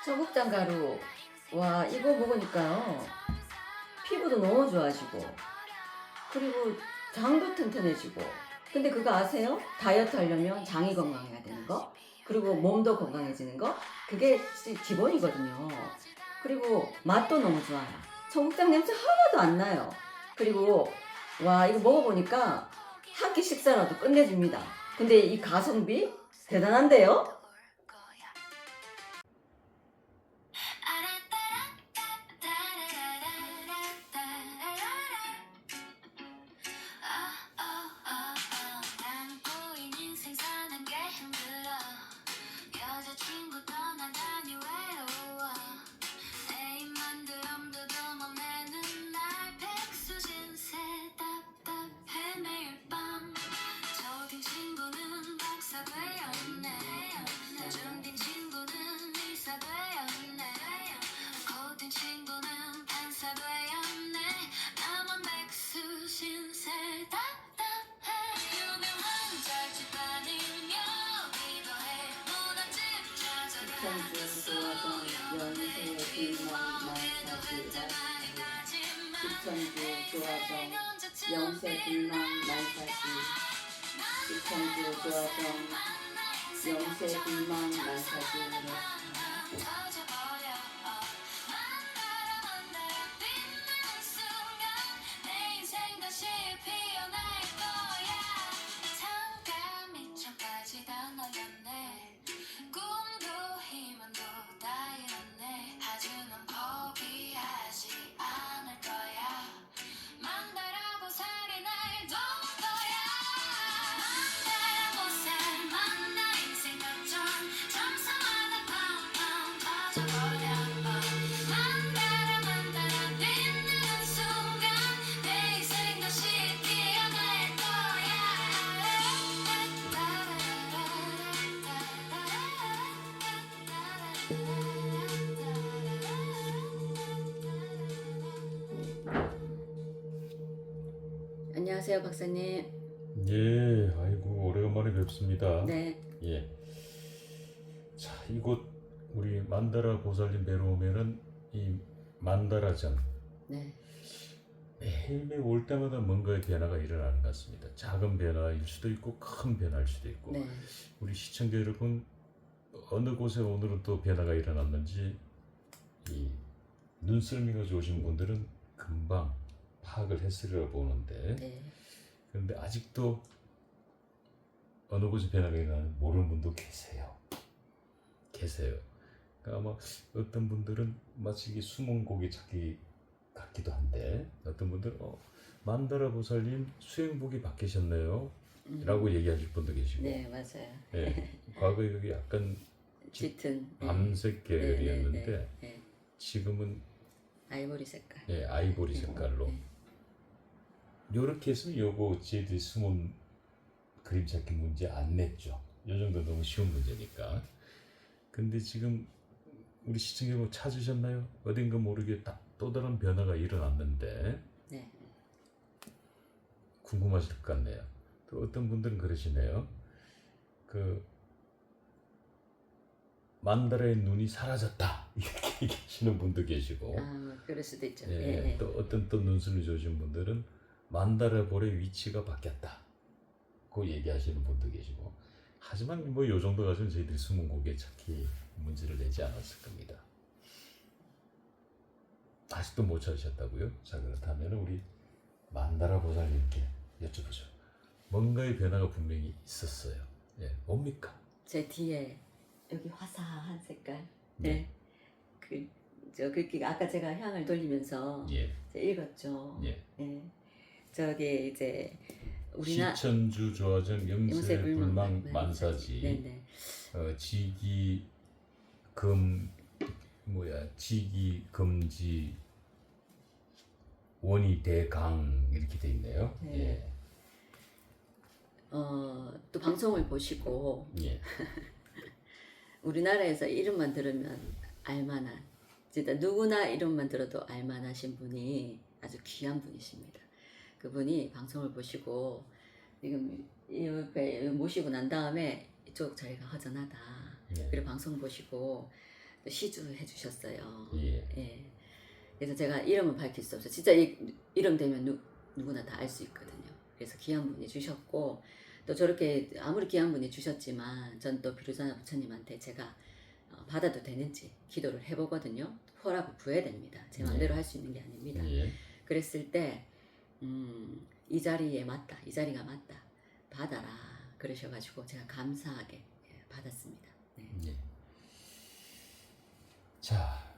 청국장 가루. 와, 이거 먹으니까요. 피부도 너무 좋아지고, 그리고 장도 튼튼해지고. 근데 그거 아세요? 다이어트 하려면 장이 건강해야 되는 거, 그리고 몸도 건강해지는 거, 그게 기본이거든요. 그리고 맛도 너무 좋아요. 청국장 냄새 하나도 안 나요. 그리고 와, 이거 먹어보니까 한 끼 식사라도 끝내줍니다. 근데 이 가성비 대단한데요? 시청주 조화정 연세 불만 만사시라. 시청주 조화정 영세 불만 만사시. 시청주 조화정 영세 불만 만사시라. 안녕하세요, 박사님. 예, 아이고 오래간만에 뵙습니다. 네, 예. 자, 이곳 우리 만다라 보살님 뵈러 오면은 이 만다라전 네, 매일매일 올 때마다 뭔가의 변화가 일어나는 것 같습니다. 작은 변화일 수도 있고 큰 변화일 수도 있고. 네, 우리 시청자 여러분 어느 곳에 오늘은 또 변화가 일어났는지 이 눈썰미가 좋으신 분들은 금방 파악을 했으리라 보는데, 네. 그런데 아직도 어느 곳에 변화가 일어나는 모르는 분도 계세요. 그러니까 아마 어떤 분들은 마치 이게 숨은 고기 찾기 같기도 한데, 어떤 분들은 만다라 보살님 수행복이 바뀌셨네요 라고 얘기하실 분도 계시고. 네, 맞아요. 예, 과거에 그게 약간 짙은 밤색 계열이었는데 네, 네, 네. 지금은 아이보리 색깔. 예, 아이보리 색깔로. 요렇게 했으면 요거 저희들이 숨은 그림 찾기 문제 안 냈죠. 요 정도 너무 쉬운 문제니까. 근데 지금 우리 시청자 여러분 찾으셨나요? 어딘가 모르게 또 다른 변화가 일어났는데 네, 궁금하실 것 같네요. 또 어떤 분들은 그러시네요. 그 만다라의 눈이 사라졌다 이렇게 얘기하시는 분도 계시고, 아, 그럴 수도 있죠. 예, 예, 예. 또 어떤 또 눈썰미 좋으신 분들은 만다라 볼의 위치가 바뀌었다 고 얘기하시는 분도 계시고. 하지만 뭐 요 정도 가지고 저희들이 숨은 고개 찾기 문제를 내지 않았을 겁니다. 아직도 못 찾으셨다고요? 자, 그렇다면 우리 만다라 보살님께 여쭤보죠. 뭔가의 변화가 분명히 있었어요. 예, 뭡니까? 제 뒤에 여기 화사한 색깔. 네. 네. 그렇게 아까 제가 향을 돌리면서 예, 제가 읽었죠. 예. 예. 저게 이제 우리나라 시천주 조화정 영세 불망 만사지. 네네. 지기 금지 원이 대강 이렇게 돼 있네요. 네. 또 방송을 보시고 예. 우리나라에서 이름만 들으면 알만한, 진짜 누구나 이름만 들어도 알만하신 분이 아주 귀한 분이십니다. 그분이 방송을 보시고 지금 옆에 모시고 난 다음에 이쪽 자리가 허전하다. 예. 그리고 방송 보시고 또 시주해 주셨어요. 예. 예. 그래서 제가 이름은 밝힐 수 없어요. 진짜 이름 되면 누구나 다 알 수 있거든요. 그래서 귀한 분이 주셨고 또 저렇게 아무리 귀한 분이 주셨지만 전 또 비로자나 부처님한테 제가 받아도 되는지 기도를 해보거든요. 허락을 구해야 됩니다. 제 마음대로 할 수 있는 게 아닙니다. 예. 그랬을 때 이 자리에 맞다, 이 자리가 맞다, 받아라 그러셔가지고 제가 감사하게 받았습니다. 네. 예. 자,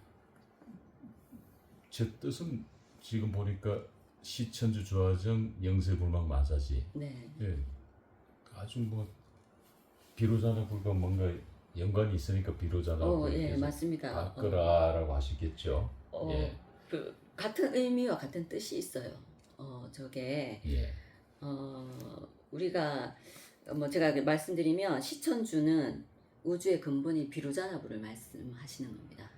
제 뜻은 지금 보니까 시천주 조화정 영세불망 마사지. 네. 예. 아주 뭐 비로자나 불과 뭔가 연관이 있으니까 비로자나 예, 맞습니다. 바꾸라라고 하시겠죠. 예. 그 같은 의미와 같은 뜻이 있어요. 저게 예. 우리가 뭐 제가 말씀드리면 시천주는 우주의 근본이 비로자나불을 말씀하시는 겁니다.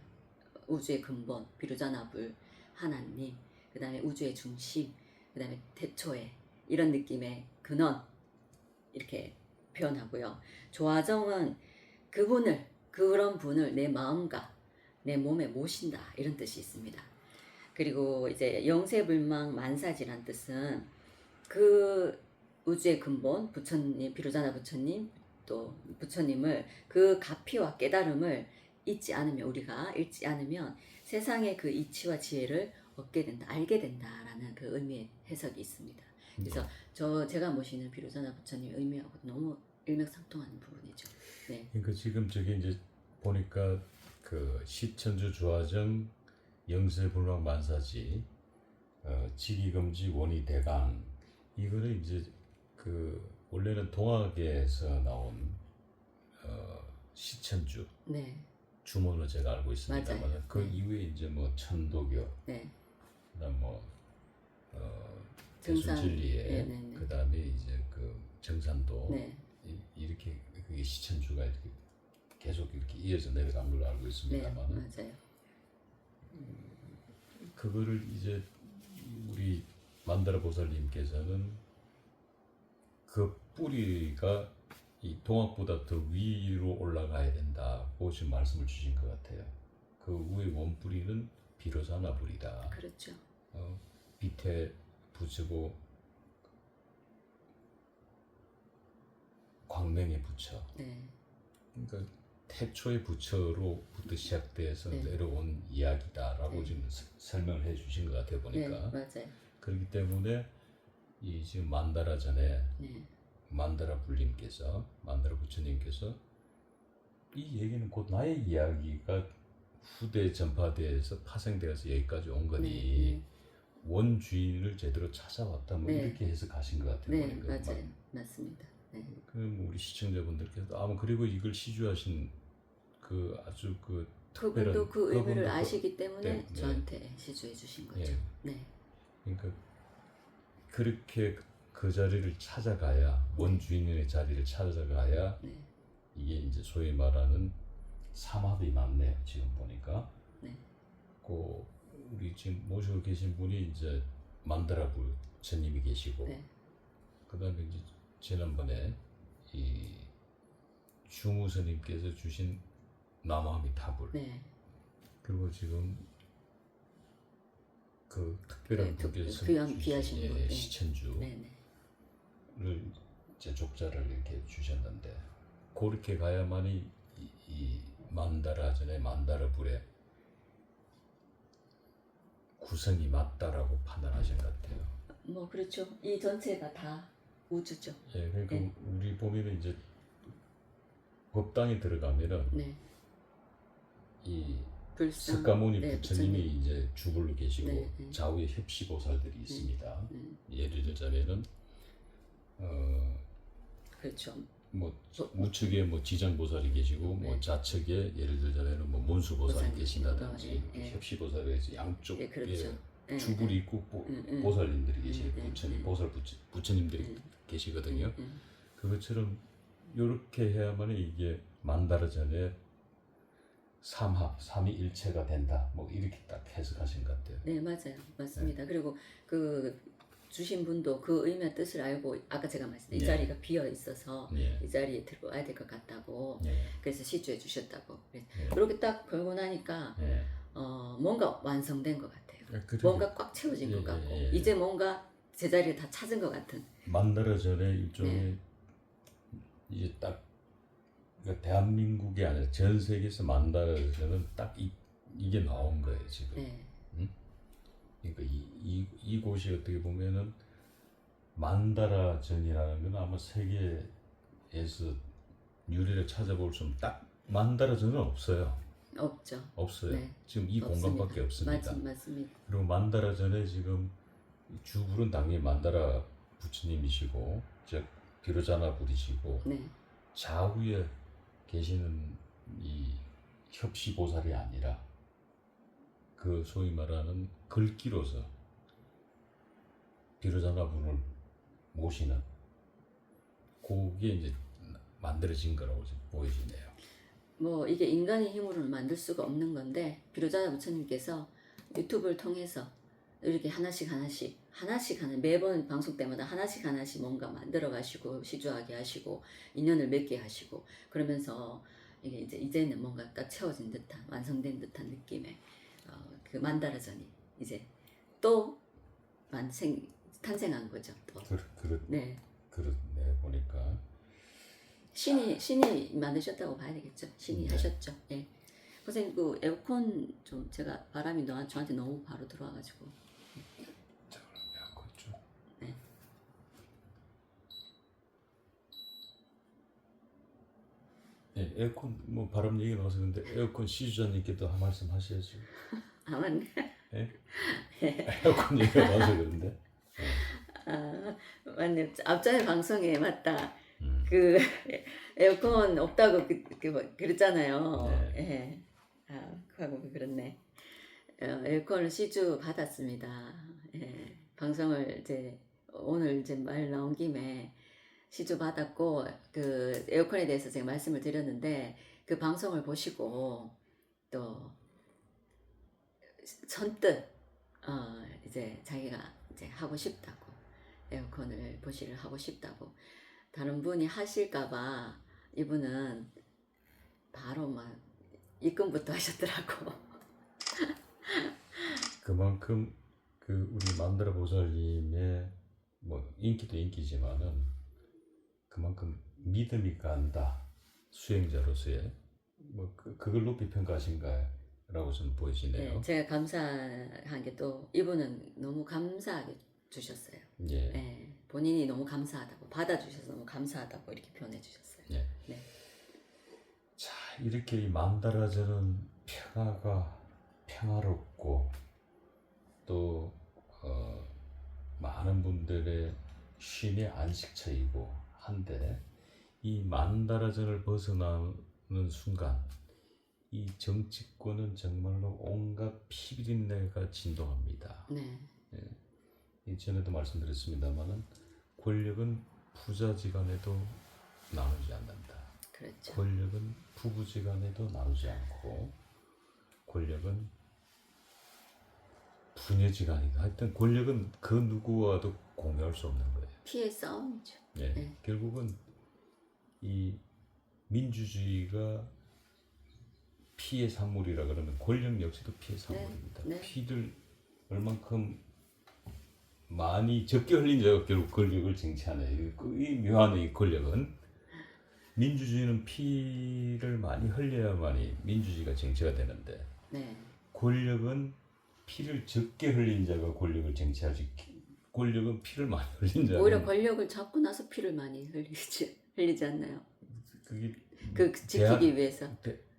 우주의 근본 비로자나불 하나님, 그 다음에 우주의 중심, 그 다음에 태초에 이런 느낌의 근원 이렇게 표현하고요. 조화정은 그런 분을 내 마음과 내 몸에 모신다 이런 뜻이 있습니다. 그리고 이제 영세불망 만사지란 뜻은 그 우주의 근본 부처님, 비로자나 부처님 또 부처님을 그 가피와 깨달음을 우리가 잊지 않으면 세상의 그 이치와 지혜를 얻게 된다, 알게 된다라는 그 의미의 해석이 있습니다. 그래서 제가 모시는 비로자나 부처님 의미하고 너무 일맥상통하는 부분이죠. 네. 그러니까 지금 저기 이제 보니까 그 시천주 조화정 영세불망 만사지 지기금지 원의대강 이거는 이제 그 원래는 동학에서 나온 시천주 네. 주문으로 제가 알고 있습니다만 맞아요. 그 이후에 이제 뭐 천도교 네. 그다음 뭐 정산. 대순진리에 네, 네, 네. 그다음에 이제 그 정산도 네. 이렇게 그게 시천주가 이렇게 계속 이렇게 이어져 내려간 걸로 알고 네. 있습니다만 맞아요. 그거를 이제 우리 만다라 보살님께서는 그 뿌리가 이 동학보다 더 위로 올라가야 된다고 지금 말씀을 주신 것 같아요. 그 위의 원뿌리는 비로자나 불이다. 그렇죠. 밑에 부처고 광명의 부처. 네. 그러니까 태초의 부처로부터 시작돼서 네. 내려온 이야기다라고 네. 지금 설명을 해주신 것 같아요 네, 보니까. 맞아요. 그렇기 때문에 이 지금 만다라 전에 네. 만다라 만다라 부처님께서 이 얘기는 곧 나의 이야기가 후대 전파돼서 파생되어서 여기까지 온 거니 네. 원주인을 제대로 찾아왔다 뭐 네. 이렇게 해석하신 것 같아요. 네, 보니까. 맞아요. 맞습니다. 네. 그럼 우리 시청자분들께서 아마 그리고 이걸 시주하신 그 아주 그 특별한 그분도 그 의미를 그분도 아시기 때문에 네, 네. 저한테 시주해 주신 거죠. 예. 네. 그러니까 그렇게 그 자리를 찾아가야 원주인의 자리를 찾아가야 네. 이게 이제 소위 말하는 삼합이 맞네요. 지금 보니까. 네. 그 우리 지금 모시고 계신 분이 이제 만다라 부처님이 계시고, 네. 그다음에 이제 지난번에 이 주무스님께서 주신 나무아미타불, 네. 그리고 지금 그 특별한 네, 분께서 귀하신 분, 네. 시천주를 네. 네. 이제 족자를 이렇게 주셨는데 그렇게 가야만이 이 만다라 전에 만다라 불의 구성이 맞다라고 판단하신 것 같아요. 뭐 그렇죠. 이 전체가 다 우주죠. 예, 그러니까 네. 우리 보면은 이제 법당에 들어가면은 네. 이 불상. 석가모니 네, 부처님이 부처님. 이제 주불로 계시고 네, 네. 좌우에 협시보살들이 있습니다. 네. 예를 들자면은 그렇죠. 뭐 우측에 뭐 지장보살이 계시고 뭐 네. 좌측에 예를 들자면은 뭐 몬수보살이 보살이 계신다든지 계시고, 예. 협시보살에서 양쪽에 예, 그렇죠. 예, 주불이 있고 보살님들이 계시고 부처님들이 계시거든요. 그것처럼 이렇게 해야만 이게 만다라 전에 삼위일체가 된다. 뭐 이렇게 딱 해석하신 것 같아요. 네, 맞아요. 맞습니다. 그리고 그 주신 분도 그 의미와 뜻을 알고 아까 제가 말씀드린 이 예. 자리가 비어 있어서 예. 이 자리에 들어와야 될 것 같다고 예. 그래서 시주해 주셨다고 예. 그렇게 딱 걸고 나니까 예. 뭔가 완성된 것 같아요. 그러게. 뭔가 꽉 채워진 예, 것 같고 예, 예. 이제 뭔가 제자리를 다 찾은 것 같은. 만나라 전에 일종의 네. 이제 딱 그러니까 대한민국이 아니라 전 세계에서 만나라 전은 딱 이게 나온 거예요 지금. 네. 그러니까 이곳이 어떻게 보면은 만다라 전이라는 건 아마 세계에서 유래를 찾아볼 수 없는 딱 만다라 전은 없어요. 없죠. 없어요. 네. 지금 이 공간밖에 없습니다. 맞습니다. 그리고 만다라 전에 지금 주불은 당연히 만다라 부처님이시고 즉 비로자나 불이시고 네. 좌우에 계시는 이 협시보살이 아니라 그 소위 말하는 글귀로서 비로자나 불을 모시는 그게 이제 만들어진 거라고 지금 보여지네요. 뭐 이게 인간의 힘으로는 만들 수가 없는 건데 비로자나 부처님께서 유튜브를 통해서 이렇게 하나씩 하는 매번 방송 때마다 하나씩 뭔가 만들어 가시고 시주하게 하시고 인연을 맺게 하시고 그러면서 이게 이제는 뭔가 딱 채워진 듯한 완성된 듯한 느낌의 그 만다라전이 이제 또 탄생한 거죠. 또. 네. 그렇네 보니까 신이 만드셨다고 봐야 되겠죠. 신이 네. 하셨죠. 예. 선생님 그 에어컨 좀 제가 바람이 저한테 너무 바로 들어와가지고. 에어컨 좀. 네. 네, 에어컨 뭐 바람 얘기 나와서 근데 에어컨 시주자님께도 한 말씀 하셔야죠. 아 맞네. 네? 에어컨 얘기가 나와서 그런데. 아 맞네. 앞전에 방송에 맞다. 음. 그 에어컨 없다고 그랬잖아요. 네. 예. 그하고 그렇네. 에어컨을 시주 받았습니다. 예. 방송을 이제 오늘 이제 말 나온 김에 시주 받았고 그 에어컨에 대해서 제가 말씀을 드렸는데 그 방송을 보시고 또 선뜻 이제 자기가 이제 하고 싶다고 에어컨을 보시를 하고 싶다고 다른 분이 하실까봐 이분은 바로 막 입금부터 하셨더라고. 그만큼 그 우리 만다라 보살님의 뭐 인기도 인기지만은 그만큼 믿음이 간다 수행자로서의 뭐 그걸 높이 평가하신가라고 저는 보여지네요. 네, 제가 감사한 게 또 이분은 너무 감사하게 주셨어요. 예. 네, 본인이 너무 감사하다고 받아주셔서 너무 감사하다고 이렇게 표현해 주셨어요. 예. 네. 자 이렇게 이 만다라전은 평화롭고 또 많은 분들의 쉼의 안식처이고 한데 이 만다라전을 벗어나는 순간 이 정치권은 정말로 온갖 피비린내가 진동합니다. 네. 전에도 말씀드렸습니다만은 권력은 부자지간에도 나누지 않는다. 그렇죠. 권력은 부부지간에도 나누지 않고 권력은 부녀지간이다. 하여튼 권력은 그 누구와도 공유할 수 없는 거예요. 피해 싸움이죠. 예, 네. 결국은 이 민주주의가 피해 산물이라 그러면 권력 역시도 피해 산물입니다. 네. 피를 얼만큼 많이 적게 흘린 자가 결국 권력을 쟁취하네. 이 묘한 이 권력은 민주주의는 피를 많이 흘려야만이 민주주의가 쟁취가 되는데 네. 권력은 피를 적게 흘린 자가 권력을 쟁취하지 권력은 피를 많이 흘린 자가 오히려 권력을 잡고 나서 피를 많이 흘리지 않나요? 그게 그 지키기 위해서.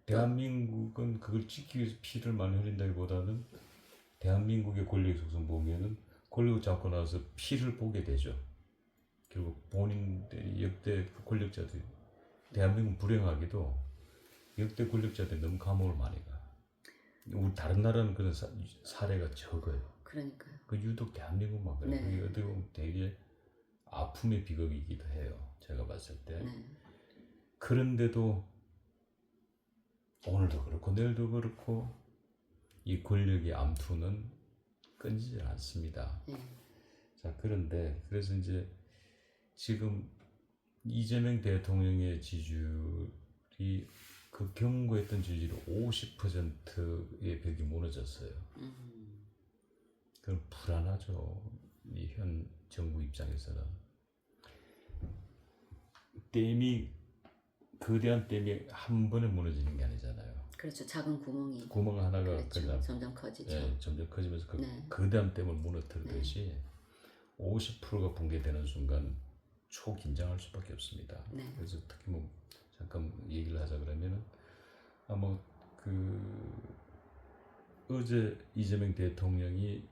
대한민국은 그걸 지키기 위해서 피를 많이 흘린다기보다는 대한민국의 권력 속성 보면은 권력을 잡고 나서 피를 보게 되죠. 결국 본인들이 역대 권력자들 대한민국 불행하게도 역대 권력자들 너무 감옥을 많이 가. 우리 다른 나라는 그런 사례가 적어요. 그러니까요. 그 유독 대한민국만 그래요. 네. 그게 어떻게 보면 되게 아픔의 비극이기도 해요. 제가 봤을 때. 네. 그런데도 오늘도 그렇고 내일도 그렇고 이 권력의 암투는 끊이질 않습니다. 네. 자, 그런데 그래서 이제 지금 이재명 대통령의 지지율이 그 경고했던 지지율이 50%의 벽이 무너졌어요. 그럼 불안하죠. 이 현 정부 입장에서는 댐이 거대한 댐이 한 번에 무너지는 게 아니잖아요. 그렇죠. 작은 구멍이. 구멍 하나가 그렇죠. 그냥 점점 커지죠. 예, 점점 커지면서 그 네. 거대한 댐을 무너뜨리듯이 50%가 붕괴되는 순간 초긴장할 수밖에 없습니다. 네. 그래서 특히 뭐 잠깐 얘기를 하자 그러면은 아마 그 어제 이재명 대통령이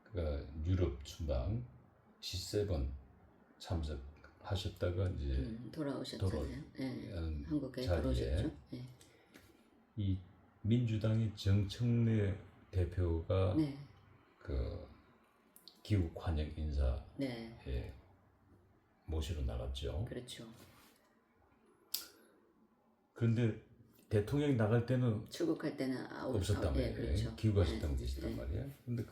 그 유럽 순방 G7 참석하셨다가 이제 돌아오셨잖아요. 네. 하는 한국에 자리에 들어오셨죠. 네. 이 민주당의 정청래 대표가 네. 그 귀국 환영 인사에 네. 모시러 나갔죠. 그렇죠. 그런데 대통령이 나갈 때는 출국할 때는 없었단 말이에요. 그렇죠. 귀국하셨다고 계시단 네. 말이에요. 근데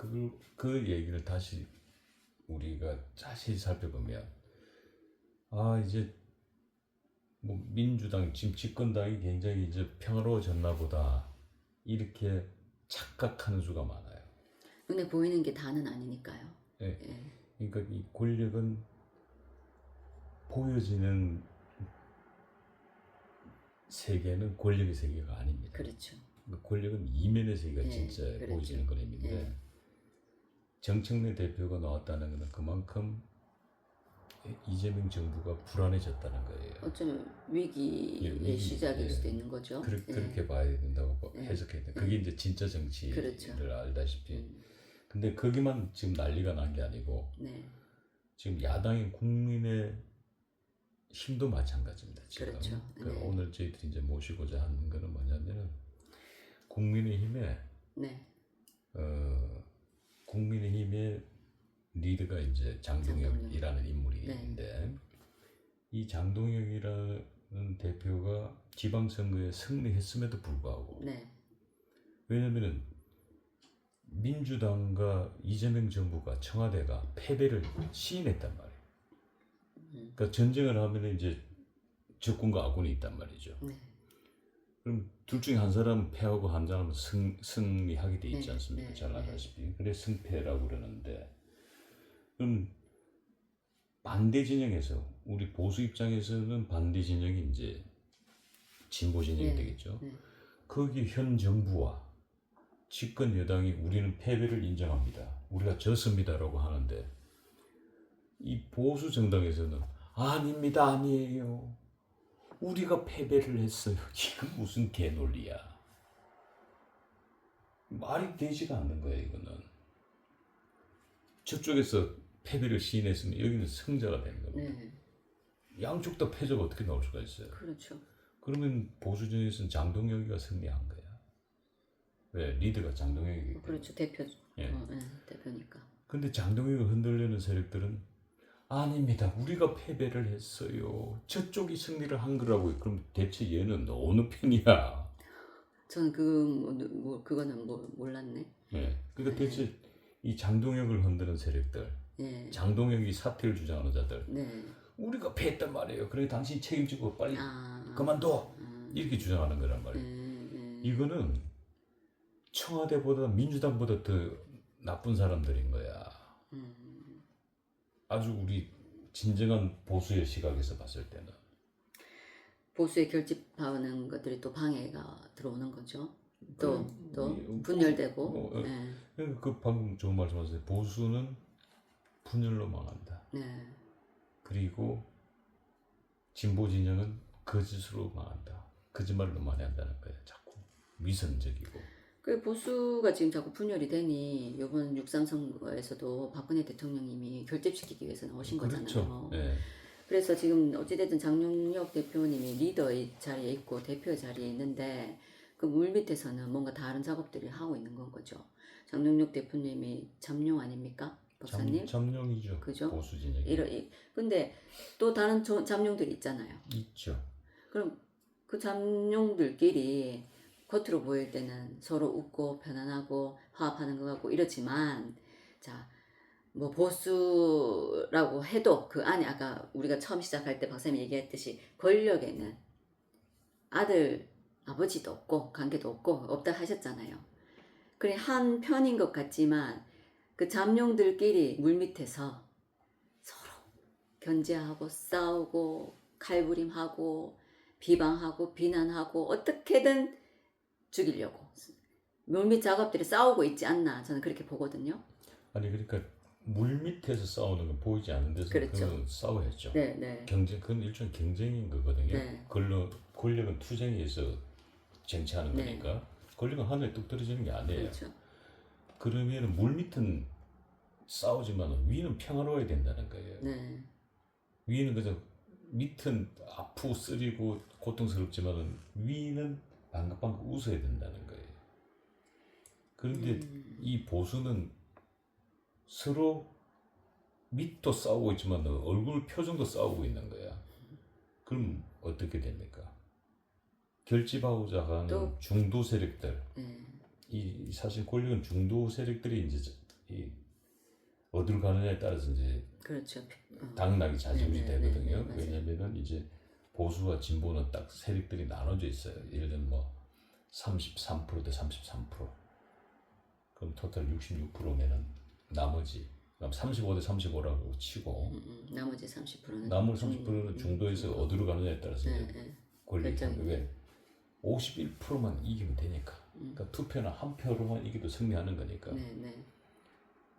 그 얘기를 다시 우리가 자세히 살펴보면 이제 뭐 민주당 지금 집권당이 굉장히 이제 평화로워졌나 보다 이렇게 착각하는 수가 많아요. 눈에 보이는 게 다는 아니니까요. 예. 예. 그러니까 이 권력은 보여지는 세계는 권력의 세계가 아닙니다. 그렇죠. 그러니까 권력은 이면의 세계가 예, 진짜 그렇죠. 보여지는 그림인데 예. 정청래 대표가 나왔다는 것은 그만큼 이재명 정부가 불안해졌다는 거예요. 어쩌면 위기의 위기, 시작일 수도 있는 거죠. 그렇게 봐야 된다고 해석해야 돼. 그게 이제 진짜 정치를 그렇죠. 알다시피. 근데 거기만 지금 난리가 난 게 아니고 네. 지금 야당인 국민의 힘도 마찬가지입니다. 지금. 그렇죠. 네. 오늘 저희들이 이제 모시고자 하는 거는 뭐냐면은 국민의힘에 네. 국민의힘의 리더가 이제 장동혁이라는 인물이 네. 있는데 이 장동혁이라는 대표가 지방선거에 승리했음에도 불구하고 네. 왜냐면은 민주당과 이재명 정부가 청와대가 패배를 시인했단 말이에요. 그러니까 전쟁을 하면은 이제 적군과 아군이 있단 말이죠. 네. 그럼 둘 중에 한 사람은 패하고 한 사람은 승리하게 돼 있지 네, 않습니까? 네, 잘 아다시피. 그래 승패라고 그러는데 그럼 반대 진영에서 우리 보수 입장에서는 반대 진영이 이제 진보 진영이 네, 되겠죠. 네. 거기 현 정부와 집권 여당이 우리는 패배를 인정합니다. 우리가 졌습니다라고 하는데 이 보수 정당에서는 아닙니다, 아니에요. 우리가 패배를 했어요. 이건 무슨 개논리야. 말이 되지가 않는 거예요, 이거는. 저쪽에서 패배를 시인했으면 여기는 승자가 되는 겁니다. 네. 양쪽 다 패자가 어떻게 나올 수가 있어요? 그렇죠. 그러면 보수진에서는 장동혁이가 승리한 거야. 왜? 리더가 장동혁이기 때문에. 그렇죠. 대표. 예. 대표니까. 근데 장동혁을 흔들려는 세력들은 아닙니다. 우리가 패배를 했어요. 저쪽이 승리를 한 거라고요. 그럼 대체 얘는 어느 편이야? 저는 그거는 몰랐네. 예. 그러니까 대체 이 장동혁을 흔드는 세력들, 예. 장동혁이 사퇴를 주장하는 자들, 네. 우리가 패했단 말이에요. 그래 당신 책임지고 빨리 그만둬. 이렇게 주장하는 거란 말이에요. 이거는 청와대보다 민주당보다 더 나쁜 사람들인 거야. 아주 우리 진정한 보수의 시각에서 봤을 때는 보수에 결집하는 것들이 또 방해가 들어오는 거죠. 또 우리 분열되고. 그 방금 좋은 말씀하셨어요. 보수는 분열로 망한다. 네. 그리고 진보 진영은 거짓으로 망한다. 거짓말로 많이 한다는 거예요. 자꾸 위선적이고. 그 보수가 지금 자꾸 분열이 되니 이번 6.3 선거에서도 박근혜 대통령님이 결집시키기 위해서 나오신 그렇죠. 거잖아요. 네. 그래서 지금 어찌됐든 장용혁 대표님이 리더의 자리에 있고 대표의 자리에 있는데 그 물밑에서는 뭔가 다른 작업들을 하고 있는 건 거죠. 장용혁 대표님이 잠룡 아닙니까? 박사님? 잠룡이죠. 그죠? 보수 진영이. 근데 또 다른 잠룡들이 있잖아요. 있죠. 그럼 그 잠룡들끼리 겉으로 보일 때는 서로 웃고 편안하고 화합하는 것 같고 이렇지만 자 뭐 보수라고 해도 그 안에 아까 우리가 처음 시작할 때 박사님이 얘기했듯이 권력에는 아들 아버지도 없고 관계도 없고 없다 하셨잖아요. 그래 한 편인 것 같지만 그 잠룡들끼리 물밑에서 서로 견제하고 싸우고 칼부림하고 비방하고 비난하고 어떻게든 죽이려고 물밑 작업들이 싸우고 있지 않나 저는 그렇게 보거든요. 아니 그러니까 물 밑에서 싸우는 건 보이지 않는 데서 그렇죠. 그건 싸워야죠. 네, 네, 경쟁 그건 일종의 경쟁인 거거든요. 네. 권력은 투쟁에 의해서 쟁취하는 네. 거니까 권력은 하늘에 뚝 떨어지는 게 아니에요. 그렇죠. 그러면 물 밑은 싸우지만 위는 평화로워야 된다는 거예요. 네, 위는 그저 밑은 아프고 쓰리고 고통스럽지만 위는 방긋방긋 웃어야 된다는 거예요. 그런데 이 보수는 서로 밑도 싸우고 있지만 얼굴 표정도 싸우고 있는 거야. 그럼 어떻게 됩니까? 결집하고자 하는 또- 중도 세력들, 네, 이 사실 권력은 중도 세력들이 이제 이 어디로 가느냐에 따라서 이제 그렇죠. 당락이 좌지우지 네, 네, 되거든요. 네, 맞아요. 왜냐면은 이제 보수와 진보는 딱 세력들이 나눠져 있어요. 예를 들면 뭐 33%대 33%. 그럼 토탈 66%면은 나머지 그럼 35대 35라고 치고 나머지 30%는 나머지 30%는 중도에서 어디로 가느냐에 따라서 네, 이제 네. 권력이 결정이- 하는 게 51%만 이기면 되니까. 그러니까 투표나 한 표로만 이기도 승리하는 거니까. 네, 네.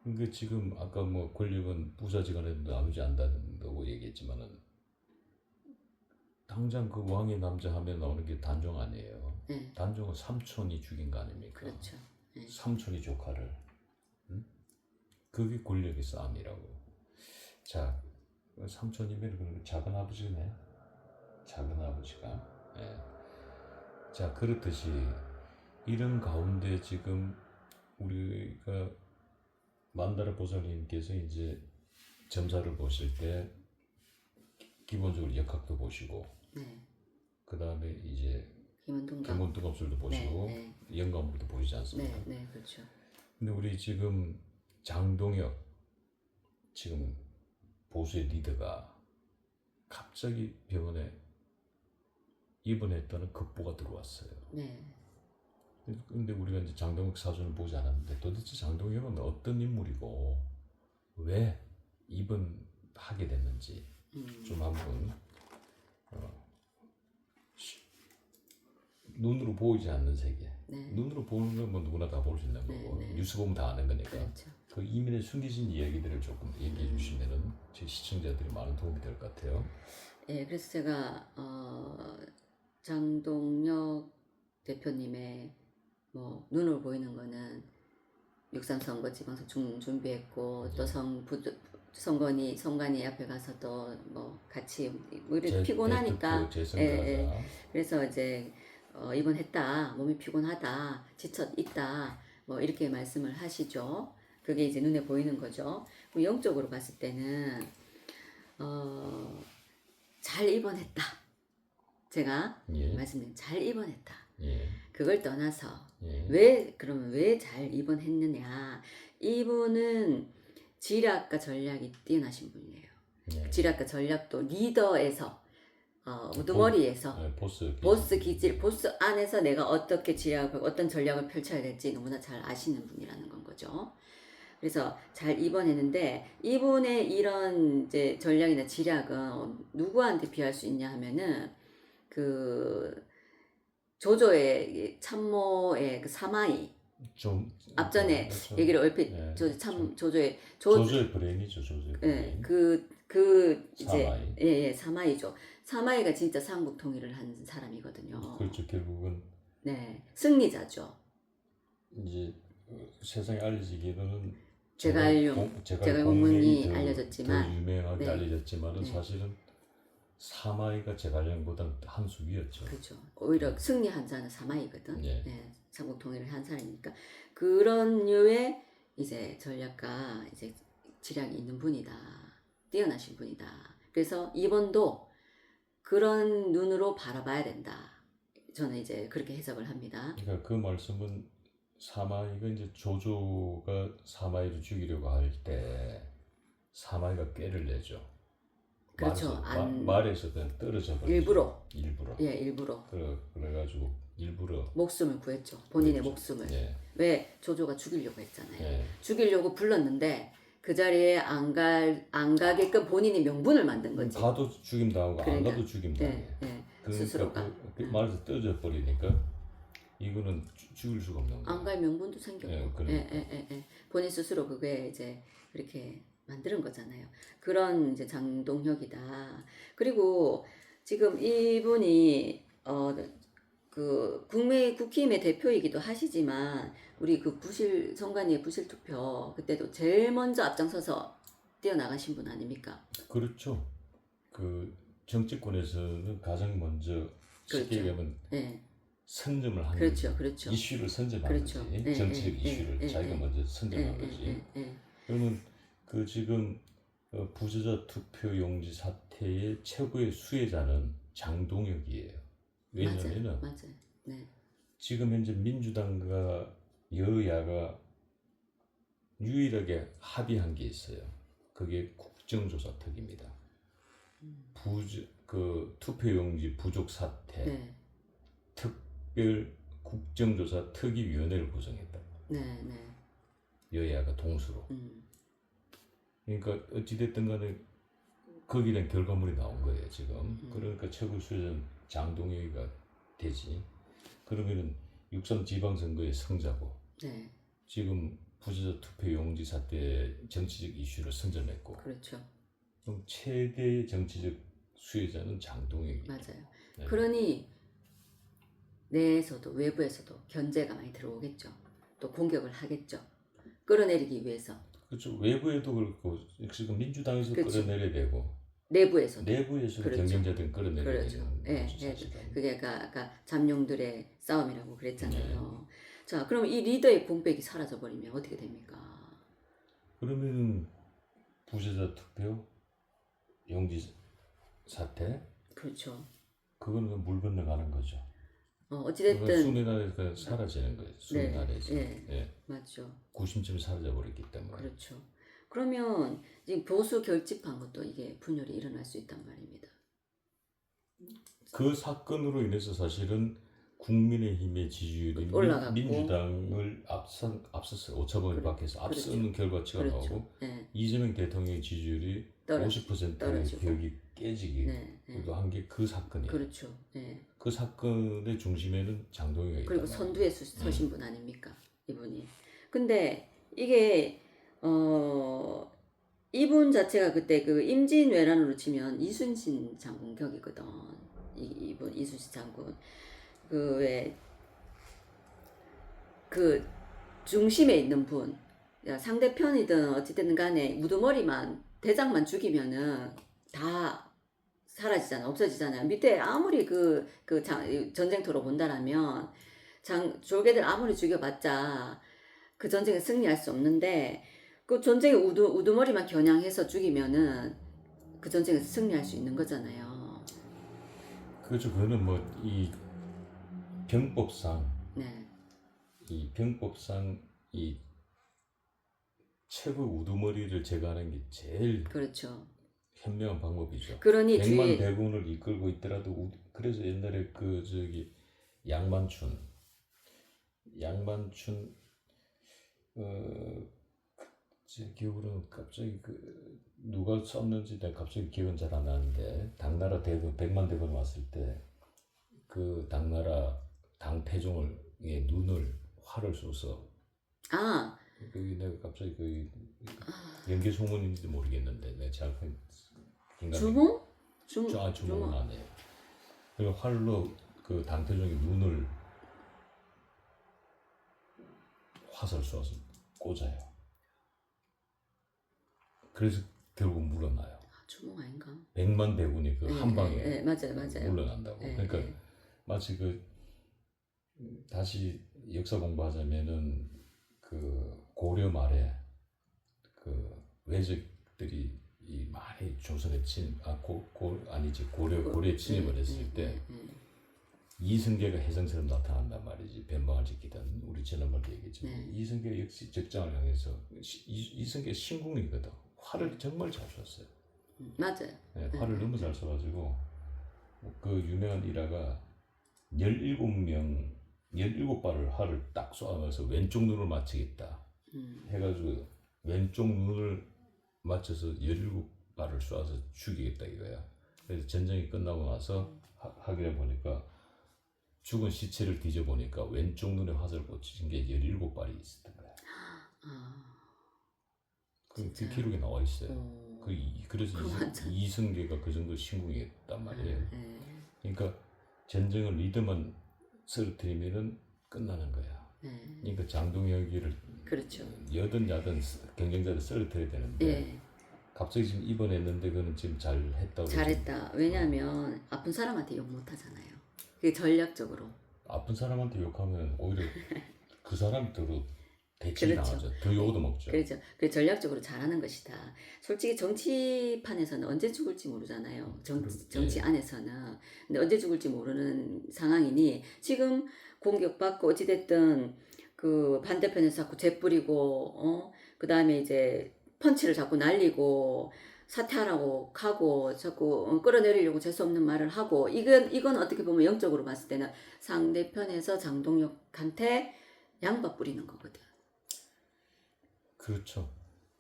그러니까 지금 아까 뭐 권력은 부사지간에도 나누지 않는다고 얘기했지만은 당장 그 왕의 남자 하면 나오는 게 단종 아니에요. 네. 단종은 삼촌이 죽인 거 아닙니까? 그렇죠. 네. 삼촌이 조카를. 응? 그게 권력의 싸움이라고. 자, 삼촌이면 그 작은 아버지네. 작은 아버지가. 예. 자, 그렇듯이 이런 가운데 지금 우리가 만다라 보살님께서 이제 점사를 보실 때 기본적으로 역학도 보시고 네. 그 다음에 이제 김원동감. 개문두갑술도 보시고 네, 영감물도 보시지 않습니까? 네, 네, 그렇죠. 근데 우리 지금 장동혁 지금 보수의 리더가 갑자기 병원에 입원했다는 급보가 들어왔어요. 네. 근데 우리가 이제 장동혁 사전을 보지 않았는데 도대체 장동혁은 어떤 인물이고 왜 입원하게 됐는지 좀 한번 눈으로 보이지 않는 세계. 네. 눈으로 보는 건 뭐 누구나 다 볼 수 있는 거고 네, 네. 뉴스 보면 다 아는 거니까 그렇죠. 그 이면에 숨겨진 이야기들을 조금 얘기해 주시면은 제 시청자들이 많은 도움이 될 것 같아요. 예, 그래서 제가 장동혁 대표님의 뭐 눈으로 보이는 거는 6.3 선거 지방선거 준비했고 또 선관위 앞에 가서 또 뭐 같이 우리 피곤하니까 재선거하자. 그래서 이제 입원했다, 몸이 피곤하다, 지쳐 있다, 뭐 이렇게 말씀을 하시죠. 그게 이제 눈에 보이는 거죠. 그럼 영적으로 봤을 때는 잘 입원했다. 제가 예. 말씀드린 잘 입원했다. 예. 그걸 떠나서 예. 그러면 왜 잘 입원했느냐? 이분은 지략과 전략이 뛰어나신 분이에요. 예. 지략과 전략도 리더에서 우두머리에서 보스 기질, 보스 안에서 내가 어떻게 지략을, 어떤 전략을 펼쳐야 될지 너무나 잘 아시는 분이라는 건 거죠. 그래서 잘 입원했는데 이분의 이런 이제 전략이나 지략은 누구한테 비할 수 있냐 하면은 그 조조의 참모의 그 사마이 좀 앞전에 그렇죠. 얘기를 얼핏 네, 조조의 조조의 브레인이죠. 조조의 예, 브레인. 그 이제 사마이. 예, 사마이죠. 사마이가 진짜 삼국 통일을 한 사람이거든요. 그렇죠. 결국은 네, 승리자죠. 이제 세상에 알려지기로는 제갈공문이 더 알려졌지만 유명하게 네. 알려졌지만은 네. 사실은 사마이가 제갈량보다는 한 수 위였죠. 그렇죠. 오히려 승리한 자는 사마이거든. 예. 네, 삼국 통일을 한 사람이니까 그런 류의 이제 전략가 이제 지략이 있는 분이다. 뛰어나신 분이다. 그래서 이번도 그런 눈으로 바라봐야 된다. 저는 이제 그렇게 해석을 합니다. 그러니까 그 말씀은 사마이가 이제 조조가 사마이를 죽이려고 할 때 사마이가 꾀를 내죠. 그렇죠. 말에서 그냥 떨어져 버리죠. 일부러. 예, 일부러 그래가지고 일부러 목숨을 구했죠. 본인의 그렇죠. 목숨을. 예. 왜 조조가 죽이려고 했잖아요. 예. 죽이려고 불렀는데 그 자리에 안 가게끔 본인이 명분을 만든 거지. 가도 죽임 당하고 안 그러니까, 가도 죽임 당해. 예, 그러니까 스스로가. 그 말에서 떨어져 버리니까 이거는 죽일 수가 없는 거예요. 안 갈 명분도 생겼고. 예, 그러니까. 본인 스스로 그게 이제 그렇게 만드는 거잖아요. 그런 이제 장동혁이다. 그리고 지금 이분이 그 국힘의 대표이기도 하시지만 우리 그 선관위의 부실 투표 그때도 제일 먼저 앞장서서 뛰어나가신 분 아닙니까? 그렇죠. 그 정치권에서는 가장 먼저 쉽게 그렇죠. 얘기하면 예. 선점을 하는 그렇죠, 거지. 그렇죠. 이슈를 선점한 그렇죠. 거지. 예, 정치적 예, 이슈를 예, 자기가 예, 먼저 선점한 거지. 그러면 그 지금 부재자 투표 용지 사태의 최고의 수혜자는 장동혁이에요. 왜냐면은 맞아요. 네. 지금 현재 민주당과 여야가 유일하게 합의한 게 있어요. 그게 국정조사특위입니다. 그 투표용지 부족 사태 네. 특별 국정조사 특위위원회를 구성했다. 네. 여야가 동수로. 그러니까 어찌됐든 간에 거기에 대한 결과물이 나온 거예요 지금. 그러니까 최고 수혜자는 장동혁이가 되지. 그러면은 6.3 지방선거의 승자고 네. 지금 부재자 투표 용지 사태 정치적 이슈를 선점했고. 그렇죠. 그럼 최대의 정치적 수혜자는 장동혁이에요. 맞아요. 네. 그러니 내에서도 외부에서도 견제가 많이 들어오겠죠. 또 공격을 하겠죠. 끌어내리기 위해서. 그렇죠. 외부에도 그렇고 지금 민주당에서 그렇죠. 끌어내려야 되고 내부에서도. 내부에서도 그렇죠. 경쟁자들은 끌어내려야 그렇죠. 되는 거죠. 그게 아까 잠룡들의 싸움이라고 그랬잖아요. 자, 그럼 이 리더의 공백이 사라져 버리면 어떻게 됩니까? 그러면 부재자 투표 용지 사태 그렇죠. 그거는 물 건너가는 거죠. 어찌됐든 수뇌 아래에서 사라지는 거예요. 수뇌 아래에서. 맞죠. 구심점이 사라져 버렸기 때문에. 그렇죠. 그러면 지금 보수 결집한 것도 이게 분열이 일어날 수 있단 말입니다. 그 사건으로 인해서 사실은 국민의힘의 지지율이 올라갔고. 민주당을 앞섰어요. 오차범위 밖에서 앞서는 결과치가 나오고 이재명 대통령의 지지율이 50%의 벽이 깨지기도 한 게 그 사건이에요. 그렇죠. 그 사건의 중심에는 장동혁이 있단 그리고 말이에요. 선두에 서신 분 아닙니까? 이분이. 근데 이게 이분 자체가 그때 그 임진왜란으로 치면 이순신 장군 격이거든. 이분 이순신 장군 그 왜 그 중심에 있는 분 상대편이든 어찌됐든 간에 우두머리만 대장만 죽이면은 다 사라지잖아. 없어지잖아요. 밑에 아무리 전쟁터로 본다라면 졸개들 아무리 죽여봤자 그 전쟁에 승리할 수 없는데 그 전쟁에 우두머리만 겨냥해서 죽이면은 그 전쟁에서 승리할 수 있는 거잖아요. 그렇죠. 그거는 뭐 이 병법상 이 최고 우두머리를 제거하는 게 제일 그렇죠. 현명한 방법이죠. 그러니 100만 대군을 이끌고 있더라도 그래서 옛날에 양만춘 제 기억으로는 갑자기 누가 썼는지 내가 갑자기 기억은 잘 안 나는데 당나라 대군 100만 대군 왔을 때 그 당나라 당태종의 눈을 활을 쏘서 내가 갑자기 연개 소문인지도 모르겠는데 내가 잘 주몽? 주몽은 아니에요. 그리고 활로 그 당태종의 눈을 화살 쏘아서 꽂아요. 그래서 결국 물러나요. 주몽 아닌가? 100만 대군이 한 방에 맞아요. 물러난다고. 그러니까 마치 다시 역사 공부하자면은 고려 말에 외적들이 많이 조선에 고려에 침입을 했을 때 이승계가 혜성처럼 나타난단 말이지. 변방을 지키던 우리 지난번에 얘기했지만 네. 이승계 역시 적장을 향해서 이승계 신궁이거든. 활을 정말 잘 쐈어요. 맞아요. 네, 활을 너무 잘 쏴가지고 그 유명한 일화가 17발을 활을 딱 쏴서 왼쪽 눈을 맞추겠다 해가지고 왼쪽 눈을 맞춰서 17발을 쏴서 죽이겠다 이거야. 그래서 전쟁이 끝나고 나서 확인해 보니까 죽은 시체를 뒤져보니까 왼쪽 눈에 화살을 꽂힌 게 17발이 있었던 거야. 그 기록에 나와 있어요. 그래서 이승계가 그 정도 신궁이었단 말이에요. 그러니까 전쟁을 리더만 쓰러뜨리면은 끝나는 거야. 그러니까 장동혁이를 그렇죠. 여든 야든 경쟁자를 쓰러뜨려야 되는데 갑자기 지금 입원했는데 그거는 지금 잘했다고. 잘했다. 왜냐하면 아픈 사람한테 욕 못하잖아요. 그게 전략적으로. 아픈 사람한테 욕하면 오히려 그 사람이 더 대치 그렇죠. 당하죠. 더 욕도 먹죠. 그렇죠. 그 전략적으로 잘하는 것이다. 솔직히 정치판에서는 언제 죽을지 모르잖아요. 정치 안에서는. 근데 언제 죽을지 모르는 상황이니 지금 공격받고 어찌됐든 그 반대편에서 자꾸 재뿌리고 그 다음에 이제 펀치를 자꾸 날리고 사퇴하라고 하고 자꾸 끌어내리려고 재수없는 말을 하고 이건 어떻게 보면 영적으로 봤을 때는 상대편에서 장동혁한테 양파 뿌리는 거거든. 그렇죠.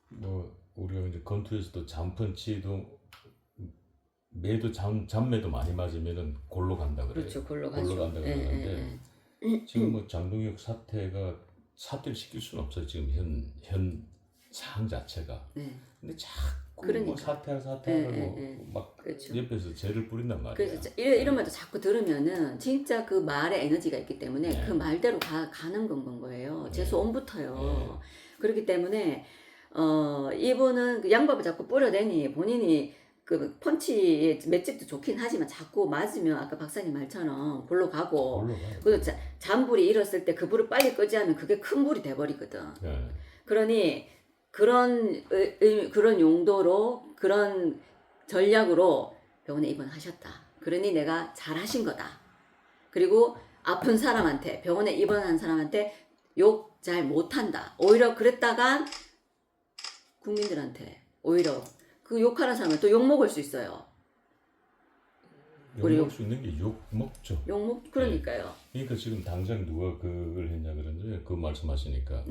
뭐 우리가 이제 권투에서도 잠펀치도 매도 잠매도 많이 맞으면은 골로 간다 그래요. 그렇죠. 골로 가죠. 간다 그러는데 지금 뭐 장동혁 사퇴를 시킬 수는 없어요. 지금 현 상황 자체가. 근데 자꾸 그러니까. 뭐 사퇴하라고 막 그렇죠. 옆에서 죄를 뿌린단 말이야. 그래서 이런 말도 자꾸 들으면은 진짜 그 말에 에너지가 있기 때문에 그 말대로 가는 건 거예요. 재수 옴부터요. 그렇기 때문에 이분은 그 양밥을 자꾸 뿌려대니 본인이 그 펀치의 맷집도 좋긴 하지만 자꾸 맞으면 아까 박사님 말처럼 골로 가고 그리고 잔불이 일었을 때 그 불을 빨리 끄지 않으면 그게 큰 불이 돼버리거든. 그러니 그런 용도로 그런 전략으로 병원에 입원하셨다. 그러니 내가 잘하신 거다. 그리고 아픈 사람한테 병원에 입원한 사람한테 욕 잘 못한다. 오히려 그랬다가 국민들한테 오히려 그 욕하는 사람은 또 욕 먹을 수 있어요. 욕 먹을 수 있는 게 욕 먹죠. 그러니까요. 그러니까 지금 당장 누가 그걸 했냐 그러는데 그 말씀하시니까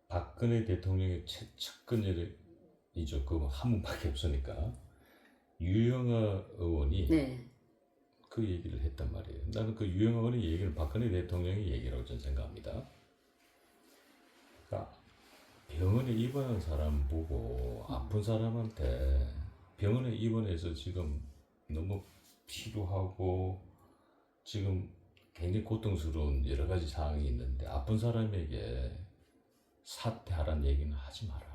박근혜 대통령의 측근이죠. 그 한 분밖에 없으니까 유영아 의원이 그 얘기를 했단 말이에요. 나는 그 유영아 의원의 얘기는 박근혜 대통령의 얘기라고 저는 생각합니다. 그러니까 병원에 입원한 사람 보고 아픈 사람한테 병원에 입원해서 지금 너무 피로하고 지금 굉장히 고통스러운 여러 가지 상황이 있는데 아픈 사람에게 사퇴하라는 얘기는 하지 마라.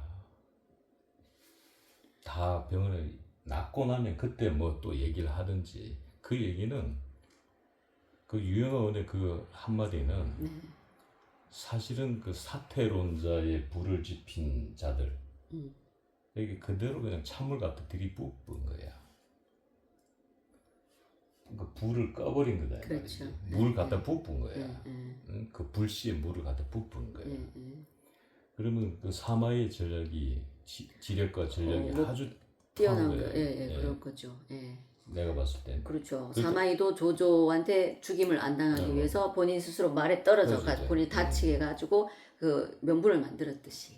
다 병원에 낫고 나면 그때 뭐 또 얘기를 하든지. 그 얘기는 그 유영아 의원의 그 한마디는 사실은 그 사퇴론자의 불을 지핀 자들 여기 그대로 그냥 찬물 갖다 들이부은 거야. 그 불을 꺼버린 거다. 그렇죠. 물 갖다 부은 거야. 그 불씨에 물을 갖다 부은 거야. 그러면 그 사마의 전략이 지략과 전략이 아주 뛰어난 거예요. 그럴 거죠. 내가 봤을 때. 그렇죠. 사마이도 조조한테 죽임을 안 당하기 위해서 본인 스스로 말에 떨어져 가지고 본인 다치게 해가지고 그 명분을 만들었듯이.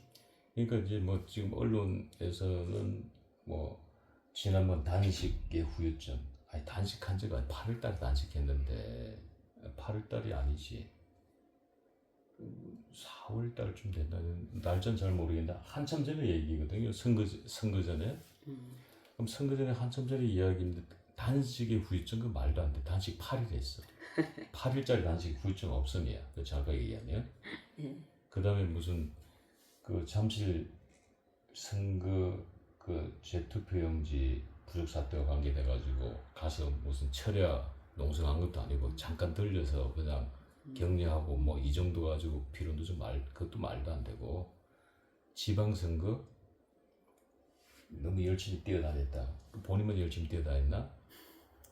그러니까 이제 뭐 지금 언론에서는 뭐 지난번 단식의 후유증, 아니 단식한 지가 8월달에 단식했는데 8월달이 아니지 4월달쯤 된다는 날짜는 잘 모르겠는데 한참 전에 얘기거든요. 선거 전에. 그럼 선거 전에 한참 전에 이야기인데 단식의 후유증 그 말도 안 돼. 단식 8일 했어. 8일짜리 단식 후유증 없음이야. 그 정확하게 얘기하면. 그 다음에 무슨 그 잠실 선거 그 재투표용지 부족 사태와 관계돼가지고 가서 무슨 철야 농성한 것도 아니고 잠깐 들려서 그냥 격려하고 뭐 이 정도 가지고 피로도 좀 그것도 말도 안 되고 지방선거 너무 열심히 뛰어다녔다. 본인만 열심히 뛰어다녔나?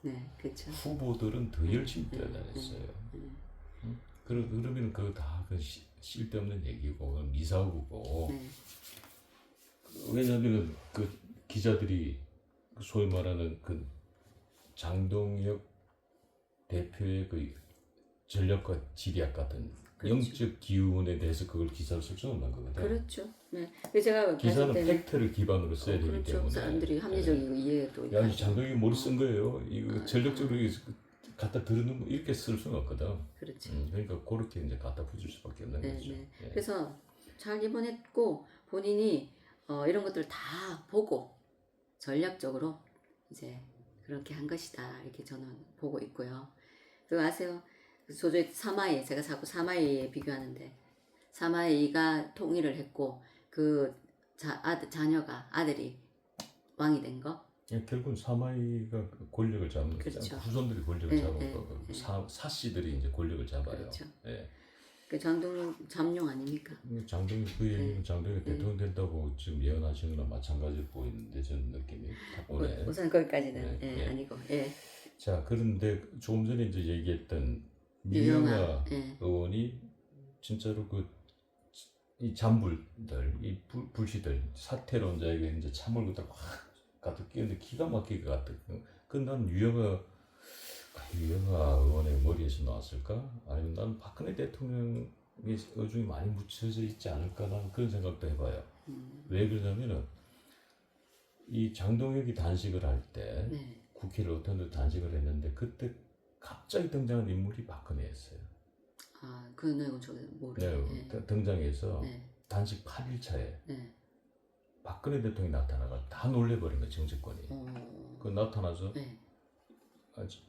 네, 그렇죠. 후보들은 더 열심히 뛰어다녔어요. 그러면 그거 다 쓸데없는 얘기고 미사고고. 네, 왜냐하면 그 기자들이 소위 말하는 그 장동혁 대표의 그 전략과 지리학 같은 그렇죠. 영적 기운에 대해서 그걸 기사를 쓸 수는 없는 거거든. 그렇죠. 네, 그래서 제가 기사는 봤을 때는 팩트를 기반으로 써야 되기 그렇죠. 때문에. 사람들이 합리적이고 이해도. 야, 이 장동혁이 머리 쓴 거예요. 이거 아, 전략적으로 갖다 들는 거 이렇게 쓸 수는 없거든. 그렇죠. 그러니까 그렇게 이제 갖다 붙일 수밖에 없는 네, 거죠. 네. 예. 그래서 잘 입원했고 본인이 이런 것들 다 보고 전략적으로 이제 그렇게 한 것이다 이렇게 저는 보고 있고요. 그 아세요? 조조의 사마이 제가 자꾸 사마이에 비교하는데 사마이가 통일을 했고 그 자녀가 아들이 왕이 된 거. 예, 결국은 사마이가 권력을 잡는 거죠. 그렇죠. 후손들이 권력을 네, 잡은 네, 거고 네. 사씨들이 이제 권력을 잡아요. 그렇죠. 예. 그 장동 잠룡 아닙니까? 장동혁 그 얘기는 장동혁 대통령 된다고 지금 예언하시는 거랑 마찬가지로 보이는데 저는 느낌이 딱 오네. 우선 거기까지는 네, 예, 네. 아니고 예. 자, 그런데 조금 전에 이제 얘기했던 유영아, 유영아 예. 의원이 진짜로 이 잠불들, 이 불시들, 사태론자에게 이제 참을 갖다 확 가득 끼는데 기가 막히게 가득. 난 유영아 의원의 머리에서 나왔을까? 아니면 난 박근혜 대통령의 어중이 많이 묻혀져 있지 않을까? 나는 그런 생각도 해봐요. 왜 그러냐면은 이 장동혁이 단식을 할 때 네. 국회를 어떤 데 단식을 했는데 그때 갑자기 등장한 인물이 박근혜였어요. 아, 그 내용은 저도 모르요. 네, 등장해서 네. 단식 8일차에 네. 박근혜 대통령이 나타나가 다 놀래버린 거예요, 정치권이. 그 나타나서 네.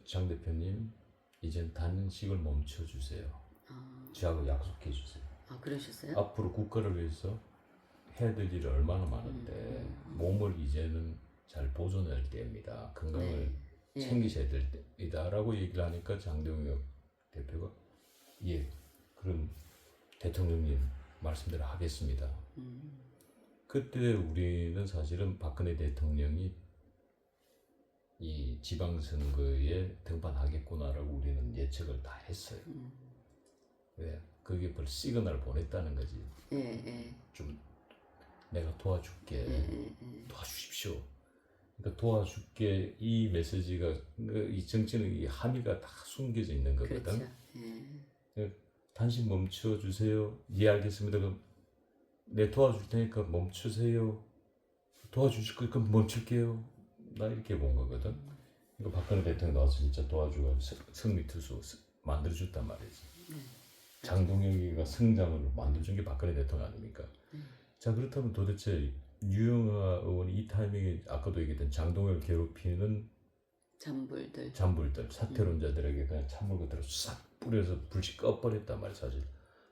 장 대표님 이젠 단식을 멈춰주세요. 저하고 약속해 주세요. 아, 그러셨어요? 앞으로 국가를 위해서 해야 될 일이 얼마나 많은데 몸을 이제는 잘 보존할 때입니다. 건강을 네. 챙기셔야 될 때이다라고 얘기를 하니까 장동혁 대표가 예, 그럼 대통령님 말씀대로 하겠습니다. 그때 우리는 사실은 박근혜 대통령이 이 지방선거에 등판하겠구나라고 우리는 예측을 다 했어요. 왜? 그게 벌 시그널을 보냈다는 거지. 예. 좀 내가 도와줄게. 도와주십시오. 그러니까 도와줄게 이 메시지가 이 정치는 이 함의가 다 숨겨져 있는 거거든. 그렇죠. 단식 멈춰 주세요. 예, 알겠습니다. 그럼 내 도와줄 테니까 멈추세요. 도와주실 거니까 멈출게요. 나 이렇게 본 거거든. 그러니까 박근혜 대통령 나와서 진짜 도와주고 성미투수 만들어줬단 말이지. 장동혁이가 성장을 만들어준 게 박근혜 대통령 아닙니까? 자, 그렇다면 도대체 유영아 의원이 이 타이밍에 아까도 얘기했던 장동혁을 괴롭히는 잠불들 사태론자들에게 그냥 찬물 그대로 싹 뿌려서 불씨 꺼버렸단 말이야. 사실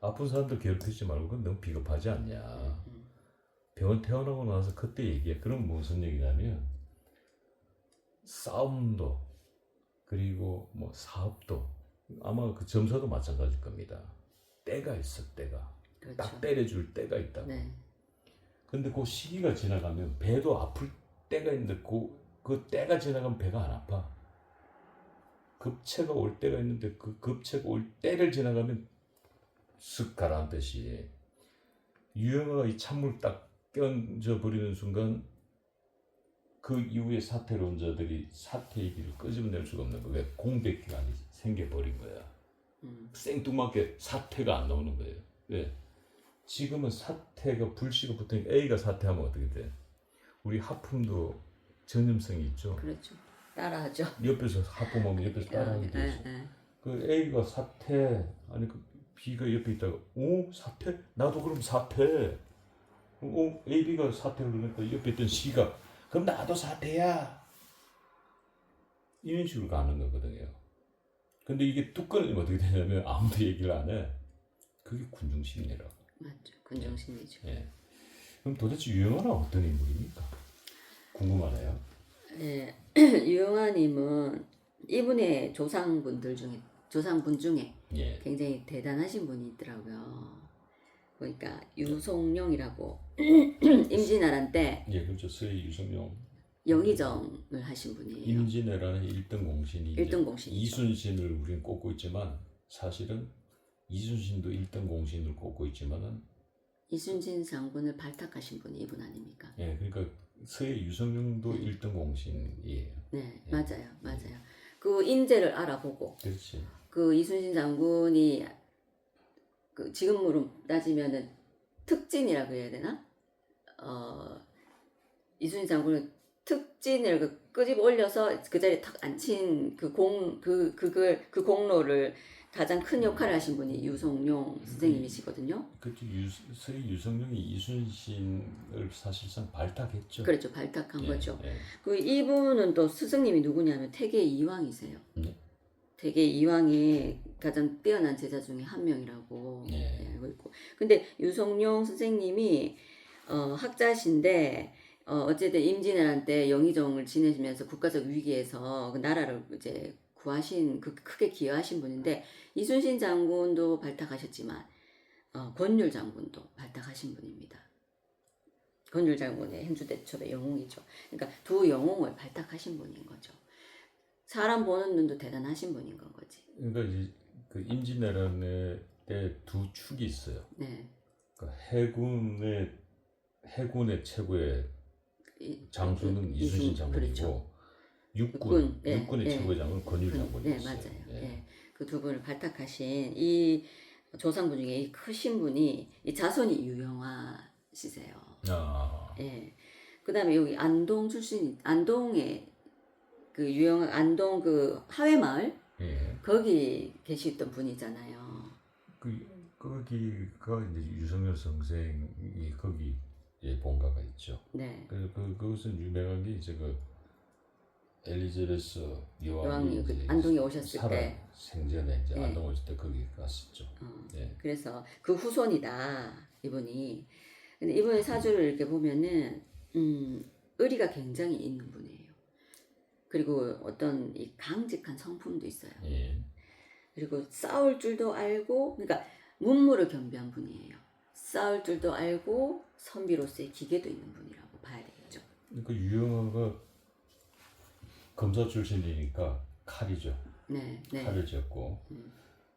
아픈 사람들 괴롭히지 말고 그건 너무 비겁하지 않냐. 병원 퇴원하고 나서 그때 얘기해. 그럼 무슨 얘기냐면 싸움도 그리고 뭐 사업도 아마 그 점사도 마찬가지일 겁니다. 때가 있어. 때가 그렇죠. 딱 때려줄 때가 있다고. 네. 근데 그 시기가 지나가면 배도 아플 때가 있는데 그 때가 지나가면 배가 안 아파. 급체가 올 때가 있는데 그 급체가 올 때를 지나가면 쓱 가라앉듯이 유영아가 이 찬물 딱 껴져 버리는 순간 그 이후에 사태론자들이 사태 얘기를 끄집어낼 수가 없는 거야. 왜? 공백기관이 생겨버린 거야. 생뚱맞게 사태가 안 나오는 거예요. 왜? 지금은 사태가 불씨가 붙으니까 A가 사태하면 어떻게 돼? 우리 하품도 전염성이 있죠. 그렇죠. 따라하죠. 옆에서 하품하면 옆에서 따라하게 되죠. 그 A가 사태 아니 그 B가 옆에 있다가 오 사태? 나도 그럼 사태. 오 A, B가 사태를 그러니까 옆에 있던 C가 그럼 나도 사태야. 이런 식으로 가는 거거든요. 근데 이게 뚝 끊어지면 어떻게 되냐면 아무도 얘기를 안 해. 그게 군중심리라고. 맞죠. 군중심리죠. 예. 그럼 도대체 유영아는 어떤 인물입니까? 궁금하네요. 예. 유영아님은 이분의 조상분 중에 예. 굉장히 대단하신 분이 있더라고요. 그러니까 유송룡이라고 임진왜란 때 예, 그렇죠. 서해 유성룡. 영의정을 하신 분이에요. 임진왜란의 1등 공신이 1등 공신이죠. 이순신을 우리는 꼽고 있지만 사실은 이순신도 1등 공신을 꼽고 있지만은 이순신 장군을 발탁하신 분이 이분 아닙니까? 예, 그러니까 서해 유성룡도 1등 공신이에요. 네, 예. 맞아요. 그 인재를 알아보고 그렇지. 그 이순신 장군이 그 지금으로 따지면은 특진이라고 해야 되나? 이순신 장군은 특진을 끄집어 올려서 그 자리에 탁 앉힌 그 공로를 가장 큰 역할을 하신 분이 유성룡 선생님이시거든요. 그때 서해 유성룡이 이순신을 사실상 발탁했죠. 그렇죠, 발탁한 예, 거죠. 예. 그 이분은 또 스승님이 누구냐면 태계 이왕이세요. 네. 태계 이왕의 가장 뛰어난 제자 중에 한 명이라고 예. 알고 있고. 근데 유성룡 선생님이 학자신데 어쨌든 임진왜란 때 영의정을 지내시면서 국가적 위기에서 그 나라를 이제 구하신 크게 기여하신 분인데 이순신 장군도 발탁하셨지만 권율 장군도 발탁하신 분입니다. 권율 장군의 행주대첩의 영웅이죠. 그러니까 두 영웅을 발탁하신 분인 거죠. 사람 보는 눈도 대단하신 분인 건 거지. 그러니까 이제 그 임진왜란의 때 두 축이 있어요. 네. 그러니까 해군의 최고의 장수는 이순신 장군이고 그렇죠. 육군의 예, 최고의 장군은 권율 네, 장군이었어요. 맞아요. 예. 예. 그 두 분을 발탁하신 이 조상분 중에 이 크신 분이 이 자손이 유영아시세요. 아, 예. 그다음에 여기 안동 출신 안동에 그 유영아 안동 그 하회마을 예. 거기 계시던 분이잖아요. 거기가 이제 유성열 선생이 거기 본가가 있죠. 네. 그것은 유명한 게 이제 그 엘리자베스 여왕이 여왕이 이제 안동에 오셨을 때 생전에 이제 네. 안동 오실 때 거기 갔었죠. 예. 그래서 그 후손이다 이분이. 근데 이분의 사주를 이렇게 보면은 의리가 굉장히 있는 분이에요. 그리고 어떤 이 강직한 성품도 있어요. 예. 그리고 싸울 줄도 알고, 그러니까 문무를 겸비한 분이에요. 싸울 줄도 알고 선비로서의 기계도 있는 분이라고 봐야 되겠죠. 그러니까 유영아가 검사 출신이니까 칼이죠. 네, 네. 칼을 쥐었고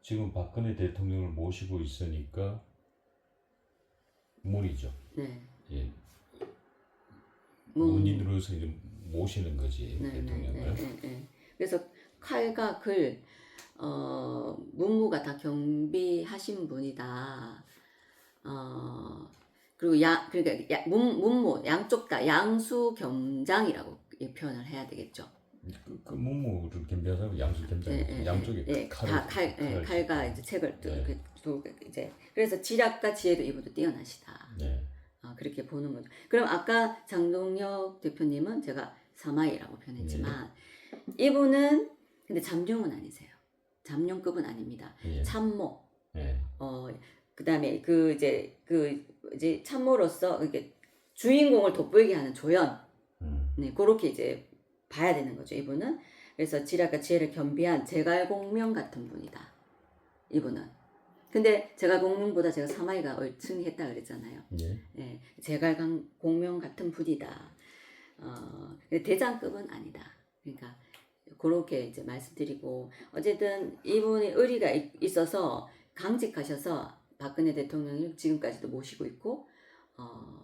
지금 박근혜 대통령을 모시고 있으니까 문이죠. 네. 예. 문인으로서 이제 모시는 거지 대통령을. 네. 그래서 칼과 글, 문무가 다 경비하신 분이다. 그리고 그러니까 문무 양쪽 다 양수겸장이라고 표현을 해야 되겠죠. 그 문무를 겸비한 사람은 양수 겸장 양쪽에 칼과 이제 책을 네. 이제 그래서 지략과 지혜도 이분도 뛰어나시다. 네. 그렇게 보는 거죠. 그럼 아까 장동혁 대표님은 제가 사마이라고 표현했지만 이분은 근데 잠룡은 아니세요. 잠룡급은 아닙니다. 예. 참모. 예. 그다음에 이제 참모로서 이렇게 주인공을 돋보이게 하는 조연. 네, 그렇게 이제 봐야 되는 거죠. 이분은. 그래서 지략과 지혜를 겸비한 제갈공명 같은 분이다. 이분은. 근데 제갈공명보다 제가 사마이가 얼층했다 그랬잖아요. 예. 네, 제갈공명 같은 분이다. 대장급은 아니다. 그러니까 그렇게 이제 말씀드리고 어쨌든 이분이 의리가 있어서 강직하셔서 박근혜 대통령을 지금까지도 모시고 있고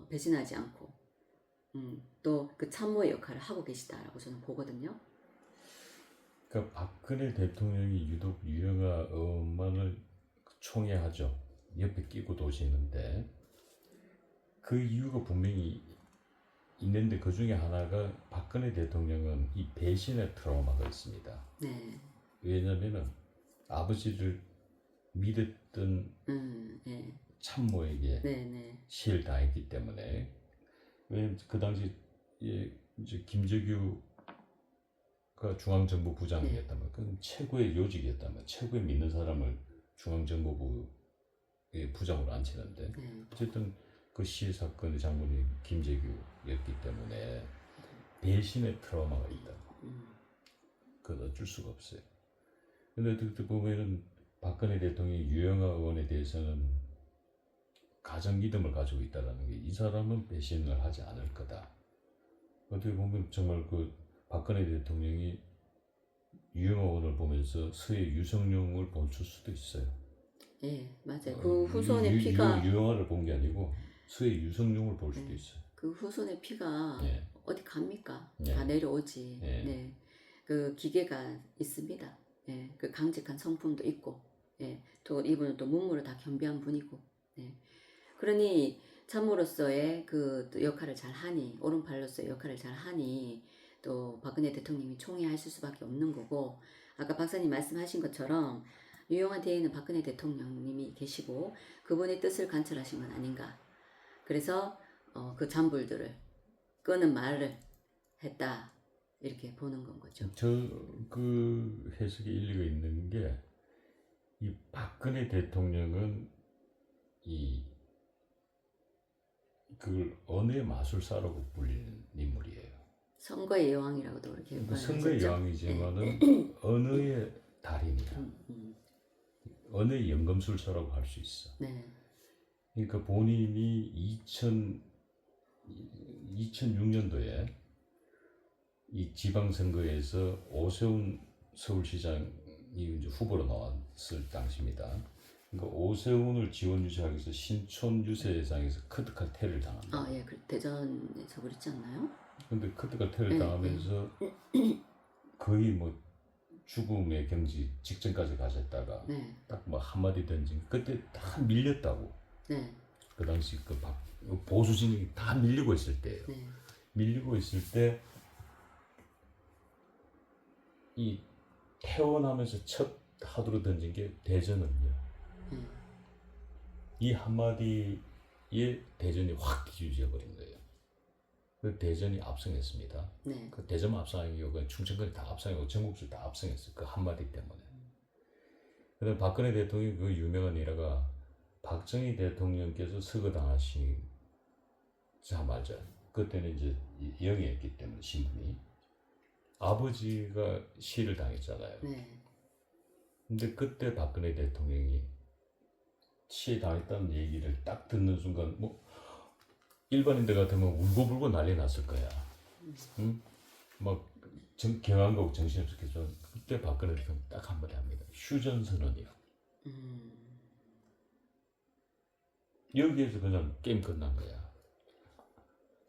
배신하지 않고 또 그 참모의 역할을 하고 계시다라고 저는 보거든요. 그러니까 박근혜 대통령이 유독 유영아 의원만을 총애하죠. 옆에 끼고 도시는데 그 이유가 분명히 있는데 그 중에 하나가 박근혜 대통령은 이 배신의 트라우마가 있습니다. 네. 왜냐면은 아버지를 믿었던 네. 참모에게 네. 시해를 당했기 때문에 왜냐면 그 당시 이제 김재규가 중앙정부 부장이었다면 그건 최고의 요직이었다면 최고의 믿는 사람을 중앙정보부의 부장으로 앉히는데 어쨌든 그 시해 사건의 장본이 김재규였기 때문에 배신의 트라우마가 있다. 그건 어쩔 수가 없어요. 근데 그때 보면은 박근혜 대통령이 유영아 의원에 대해서는 가정 믿음을 가지고 있다라는 게 이 사람은 배신을 하지 않을 거다. 어떻게 보면 정말 그 박근혜 대통령이 유영호를 보면서 서해 유성룡을 볼 수도 있어요. 예, 맞아요. 그 후손의 피가 유영호를 본 게 아니고 서해 유성룡을 볼 수도 네. 있어요. 그 후손의 피가 예. 어디 갑니까? 예. 다 내려오지. 예. 네. 그 기계가 있습니다. 예. 그 강직한 성품도 있고, 예. 또 이분은 또 문무를 다 겸비한 분이고, 네. 그러니 참모로서의 그 역할을 잘 하니, 오른팔로서의 역할을 잘 하니, 또 박근혜 대통령이 총애하실 수밖에 없는 거고, 아까 박사님 말씀하신 것처럼 유용한 뒤에는 박근혜 대통령님이 계시고 그분의 뜻을 관철하신 건 아닌가. 그래서 그 잔불들을 끄는 말을 했다 이렇게 보는 건 거죠. 저 그 해석에 일리가 있는 게 이 박근혜 대통령은 이 그걸 언어의 마술사라고 불리는 인물이에요. 선거의 여왕이라고도 그렇게 그 말하죠. 선거의 여왕이지만은 언어의 달인이야. 언어의 연금술사라고 할 수 있어. 네. 그러니까 본인이 2006년도에 이 지방선거에서 오세훈 서울시장이 이제 후보로 나왔을 당시입니다. 그러니까 오세훈을 지원 유세하기 위해서 신촌 유세장에서 커트칼테를 당합니다. 아, 예, 그 대전에서 그랬지 않나요? 근데 커트칼테를 네, 당하면서 거의 뭐 죽음의 경지 직전까지 가셨다가 네, 딱 뭐 한마디 던진 그때 다 밀렸다고. 네, 그 당시 그 보수 진영이 다 밀리고 있을 때예요. 네, 밀리고 있을 때 이 퇴원하면서 첫 하두로 던진 게 대전은요. 이 한마디에 대전이 확 뒤집어져 버린 거예요. 그 대전이 압승했습니다. 네. 그 대전만 압승한 게 아니고 충청권이 다 압승하고 전국을 다 압승했어요. 그 한마디 때문에. 그다음 박근혜 대통령이 그 유명한 일화가 박정희 대통령께서 서거당하시자마자 그때는 이제 영이었기 때문에 신분이 아버지가 시를 당했잖아요. 네. 근데 그때 박근혜 대통령이 시에 당했다는 얘기를 딱 듣는 순간 뭐 일반인들 같으면 울고불고 난리 났을 거야. 응? 막 경안가고 정신없었겠죠. 그때 박근혜 대통령 딱 한마디 합니다. 휴전선언이요. 여기에서 그냥 게임 끝난 거야.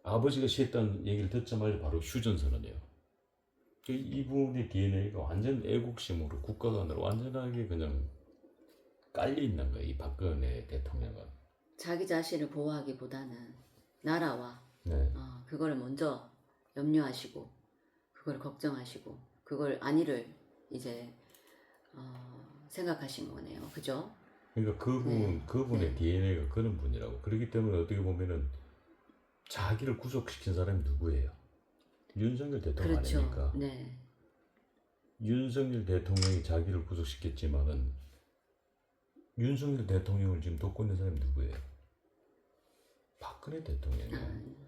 아버지가 시했다는 얘기를 듣자마자 바로 휴전선언이요. 이분의 DNA가 완전 애국심으로 국가관으로 완전하게 그냥 깔려 있는 거예요. 이 박근혜 대통령은. 자기 자신을 보호하기보다는 나라와 네. 그걸 먼저 염려하시고 그걸 걱정하시고 그걸 안위를 이제 생각하신 거네요. 그죠? 그러니까 그분의 DNA가 그런 분이라고. 그렇기 때문에 어떻게 보면은 자기를 구속시킨 사람이 누구예요? 윤석열 대통령 그렇죠. 아닙니까? 네. 윤석열 대통령이 자기를 구속시켰지만은 윤석열 대통령을 지금 돕고 있는 사람이 누구예요? 박근혜 대통령이에요.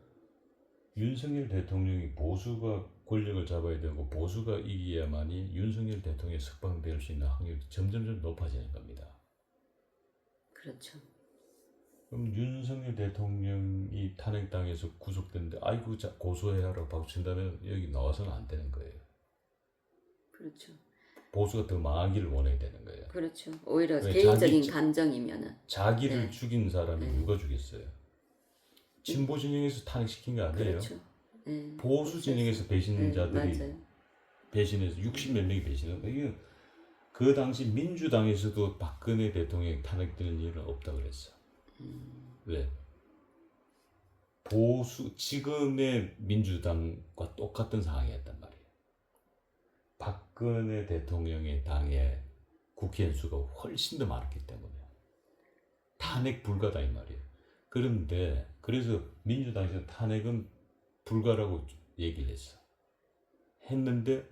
윤석열 대통령이 보수가 권력을 잡아야 되고 보수가 이겨야만이 윤석열 대통령이 석방될 수 있는 확률이 점점 높아지는 겁니다. 그렇죠. 그럼 윤석열 대통령이 탄핵당해서 구속됐는데 아이고 고소해라고 박친다면 여기 나와서는 안 되는 거예요. 그렇죠. 보수가 더 망하기를 원해야 되는 거예요. 그렇죠. 오히려 왜 개인적인 감정이면은 자기를 죽인 사람이 누가 죽였어요? 진보 진영에서 탄핵시킨 거 아니에요? 그렇죠. 네. 보수 진영에서 배신자들이 맞아요. 배신해서 60몇 명이 배신한 이게 그 당시 민주당에서도 박근혜 대통령이 탄핵되는 일은 없다고 그랬어. 왜? 보수 지금의 민주당과 똑같은 상황이었단 말이에요. 박근혜 대통령의 당의 국회의원 수가 훨씬 더 많았기 때문에 탄핵 불가다 이 말이에요. 그런데 그래서 민주당에서 탄핵은 불가라고 얘기를 했어. 했는데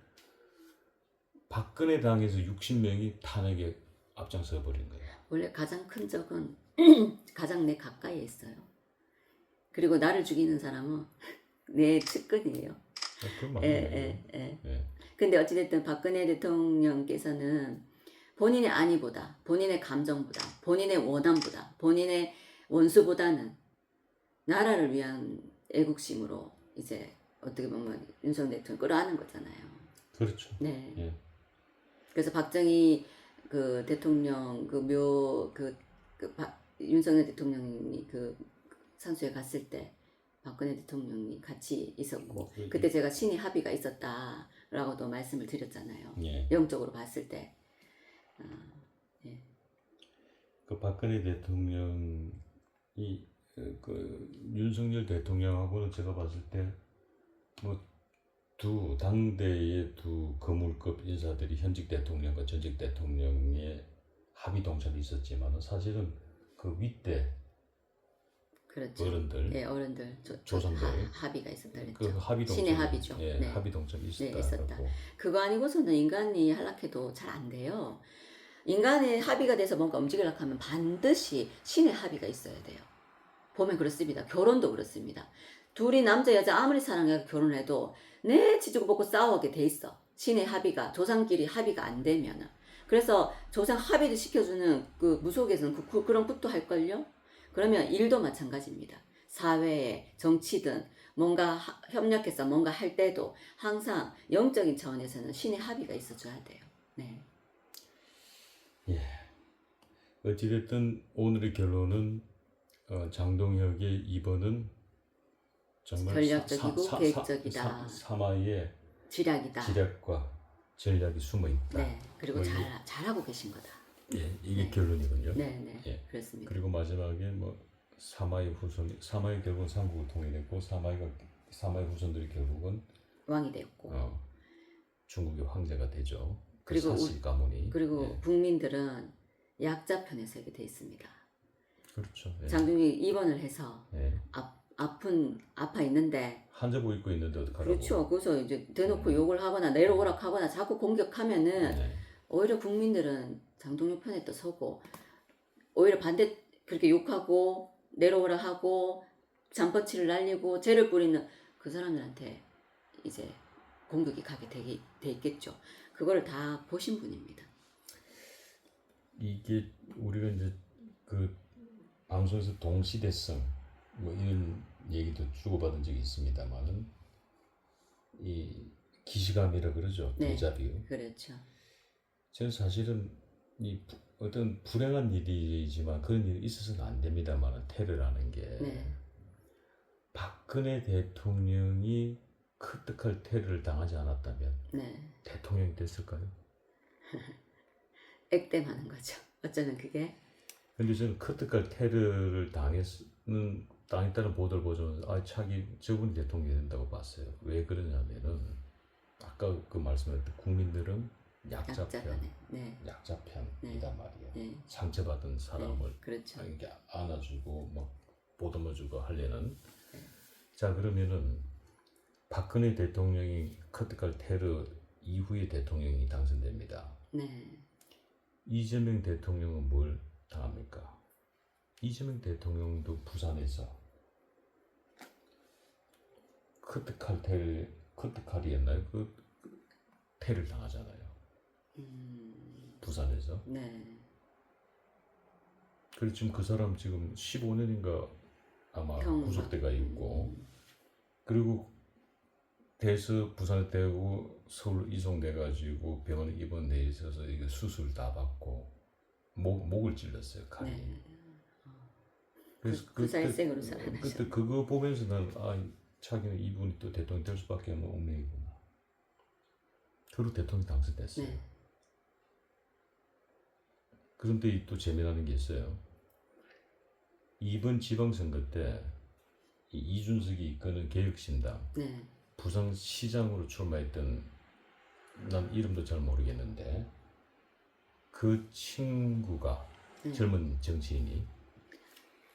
박근혜 당에서 60명이 탄핵에 앞장서 버린 거예요. 원래 가장 큰 적은 가장 내 가까이에 있어요. 그리고 나를 죽이는 사람은 내 측근이에요. 그건 맞는 예. 근데 어찌됐든 박근혜 대통령께서는 본인의 안위보다, 본인의 감정보다, 본인의 원함보다, 본인의 원수보다는 나라를 위한 애국심으로 이제 어떻게 보면 윤석열 대통령 끌어안은 거잖아요. 그렇죠. 네. 예. 그래서 박정희 그 대통령 윤석열 대통령이 그 산소에 갔을 때 박근혜 대통령이 같이 있었고 그때 제가 친위 합의가 있었다라고도 말씀을 드렸잖아요. 예. 영적으로 봤을 때. 그 박근혜 대통령이 그 윤석열 대통령하고는 제가 봤을 때 뭐 두 당대의 두 거물급 인사들이 현직 대통령과 전직 대통령의 합의 동참이 있었지만 사실은 그 윗대 그렇죠. 어른들, 네, 어른들 조상들 합의가 있었다 그랬죠. 그 합의 동참, 신의 합의죠. 예, 네. 합의 동참이 있었다. 네, 있었다. 그러고. 그거 아니고서는 인간이 하락해도 잘 안 돼요. 인간의 합의가 돼서 뭔가 움직이려고 하면 반드시 신의 합의가 있어야 돼요. 보면 그렇습니다. 결혼도 그렇습니다. 둘이 남자 여자 아무리 사랑해서 결혼해도 내 지지고 볶고 싸우게 돼 있어. 신의 합의가 조상끼리 합의가 안 되면은. 그래서 조상 합의를 시켜주는 그 무속에서는 그런 것도 할걸요. 그러면 일도 마찬가지입니다. 사회에 정치든 뭔가 협력해서 뭔가 할 때도 항상 영적인 차원에서는 신의 합의가 있어줘야 돼요. 네. 예. 어찌됐든 오늘의 결론은 장동혁의 2번은 정말 전략적이고 계획적이다. 사마의 지략이다. 지략과 전략이 숨어 있다. 네. 그리고 뭐 잘하고 계신 거다. 예, 이게 네. 결론이군요. 네, 네. 예. 그렇습니다. 그리고 마지막에 뭐 사마의 결국은 삼국을 통일했고 사마의 후손들이 결국은 왕이 됐고. 중국의 황제가 되죠. 그리고 사실 가문이. 그리고 예. 국민들은 약자 편에 서게 돼 있습니다. 그렇죠. 예. 장동혁이 입원을 해서 예. 아파 있는데 한자복 입고 있는데 어떡하라고. 그렇죠. 그래서 이제 대놓고 욕을 하거나 내려오라 하거나 자꾸 공격하면은 네. 오히려 국민들은 장동혁 편에 또 서고 오히려 반대 그렇게 욕하고 내려오라 하고 장펀치를 날리고 죄를 뿌리는 그 사람들한테 이제 공격이 가게 돼 있겠죠. 그거를 다 보신 분입니다. 이게 우리가 이제 그 방송에서 동시대성 뭐 이런 얘기도 주고받은 적이 있습니다만은 이 기시감이라 그러죠. 네. 데자뷰. 그렇죠. 저는 사실은 이 어떤 불행한 일이지만 그런 일이 있어서는 안 됩니다만 테러라는 게 네. 박근혜 대통령이 크특할 테러를 당하지 않았다면 네. 대통령이 됐을까요? 액땜하는 거죠. 어쩌면 그게. 근데 저는 크특할 테러를 당했다는 보도를 보면서 저분이 대통령이 된다고 봤어요. 왜 그러냐면은 아까 그 말씀하셨던 국민들은 약자편, 네. 약자편이단 말이에요. 네. 상처받은 사람을 그렇죠. 이렇게 안아주고 뭐 보듬어주고 하려는. 자 그러면은 박근혜 대통령이 크특할 테러 이후에 대통령이 당선됩니다. 네. 이재명 대통령은 뭘 당합니까? 이재명 대통령도 부산에서 크특할이었나요? 그 테러를 당하잖아요. 부산에서. 네. 그리고 지금 그 사람 지금 15년인가 아마 구속돼가 있고 그리고 돼서 부산에 되고 서울 이송돼가지고 병원에 입원돼 있어서 이게 수술 다 받고 목을 찔렀어요 칼이. 네. 그래서 그 살생으로 살아나셨. 그때 그거 보면서 난 자기는 이분이 또 대통령 될 수밖에 없는 운명이구나. 그리고 대통령 당선됐어요. 네. 그런데 또 재미나는 게 있어요. 이번 지방선거 때 이준석이 이끄는 개혁신당 네. 부산시장으로 출마했던 난 이름도 잘 모르겠는데 그 친구가 젊은 정치인이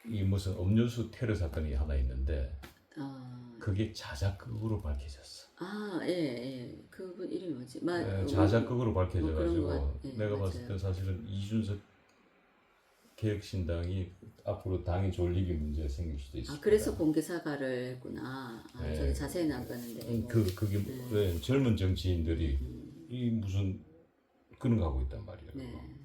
이 무슨 음료수 테러 사건이 하나 있는데 그게 자작극으로 밝혀졌어. 예. 그분 이름이 뭐지? 자작극으로 밝혀져가지고 내가 맞아요. 봤을 때 사실은 이준석 개혁신당이 앞으로 당의 존립이 문제가 생길 수도 있습니다. 그래서 공개 사과를 했구나. 저도 자세히는 안 봤는데. 그게 왜 젊은 정치인들이 이 무슨 그런 거 하고 있단 말이에요. 네.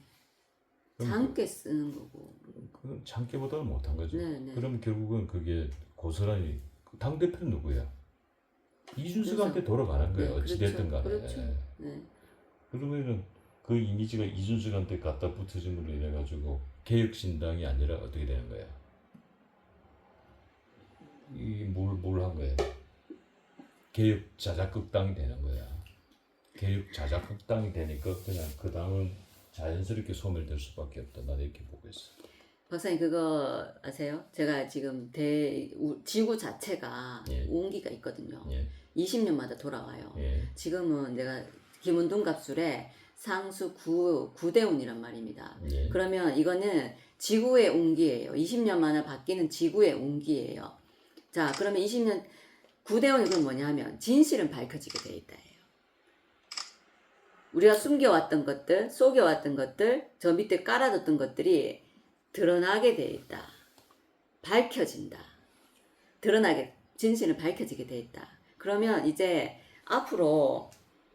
장깨 쓰는 거고. 그건 장깨보다는 못한 거죠. 네. 그럼 결국은 그게 고스란히 당 대표는 누구야? 이준석한테 돌아가는 거예요. 네, 어찌됐든 간에. 그렇죠. 네. 그러면은 그 이미지가 이준석한테 갖다 붙어짐으로 인해 가지고 개혁신당이 아니라 어떻게 되는 거야? 이 뭘 한 거야? 개혁 자작극당이 되는 거야. 개혁 자작극당이 되니까 그냥 그 당은 자연스럽게 소멸될 수밖에 없다. 나는 이렇게 보고 있어. 박사님 그거 아세요? 제가 지금 지구 자체가 예. 온기가 있거든요. 예. 20년마다 돌아와요. 예. 지금은 내가 김은동 갑술에 상수 9대운이란 말입니다. 예. 그러면 이거는 지구의 온기예요. 20년마다 바뀌는 지구의 온기예요. 자, 그러면 20년 9대운이 그럼 뭐냐면 진실은 밝혀지게 돼 있다예요. 우리가 숨겨왔던 것들, 속여왔던 것들, 저 밑에 깔아뒀던 것들이 드러나게 돼 있다. 밝혀진다. 진실은 밝혀지게 돼 있다. 그러면 이제 앞으로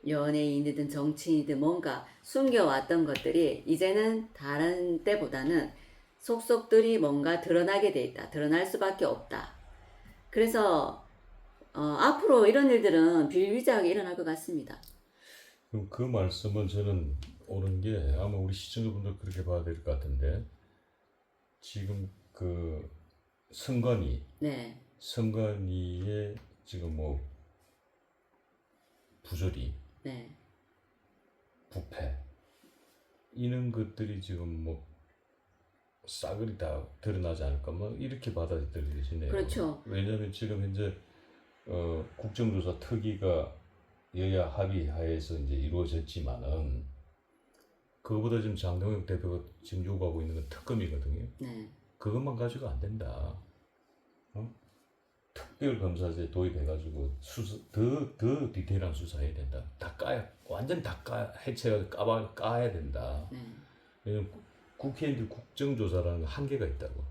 연예인이든 정치인이든 뭔가 숨겨왔던 것들이 이제는 다른 때보다는 속속들이 뭔가 드러나게 돼 있다. 드러날 수밖에 없다. 그래서 앞으로 이런 일들은 비일비재하게 일어날 것 같습니다. 그럼 그 말씀은 저는 옳은 게 아마 우리 시청자분들 그렇게 봐야 될 것 같은데 지금 그 선관위, 네, 선관위의 지금 뭐 부조리, 네, 부패 이런 것들이 지금 뭐 싸그리 다 드러나지 않을까 뭐 이렇게 받아들여지네요. 그렇죠. 왜냐하면 지금 현재 국정조사 특위가 여야 합의하에서 이제 이루어졌지만은 그거보다 지금 장동혁 대표가 지금 요구하고 있는 건 특검이거든요. 네, 그것만 가지고 안 된다. 특별검사제 도입해가지고 더 디테일한 수사해야 된다. 완전 해체해가지고 까야 된다. 네. 왜냐면 국회의원들 국정조사라는 건 한계가 있다고.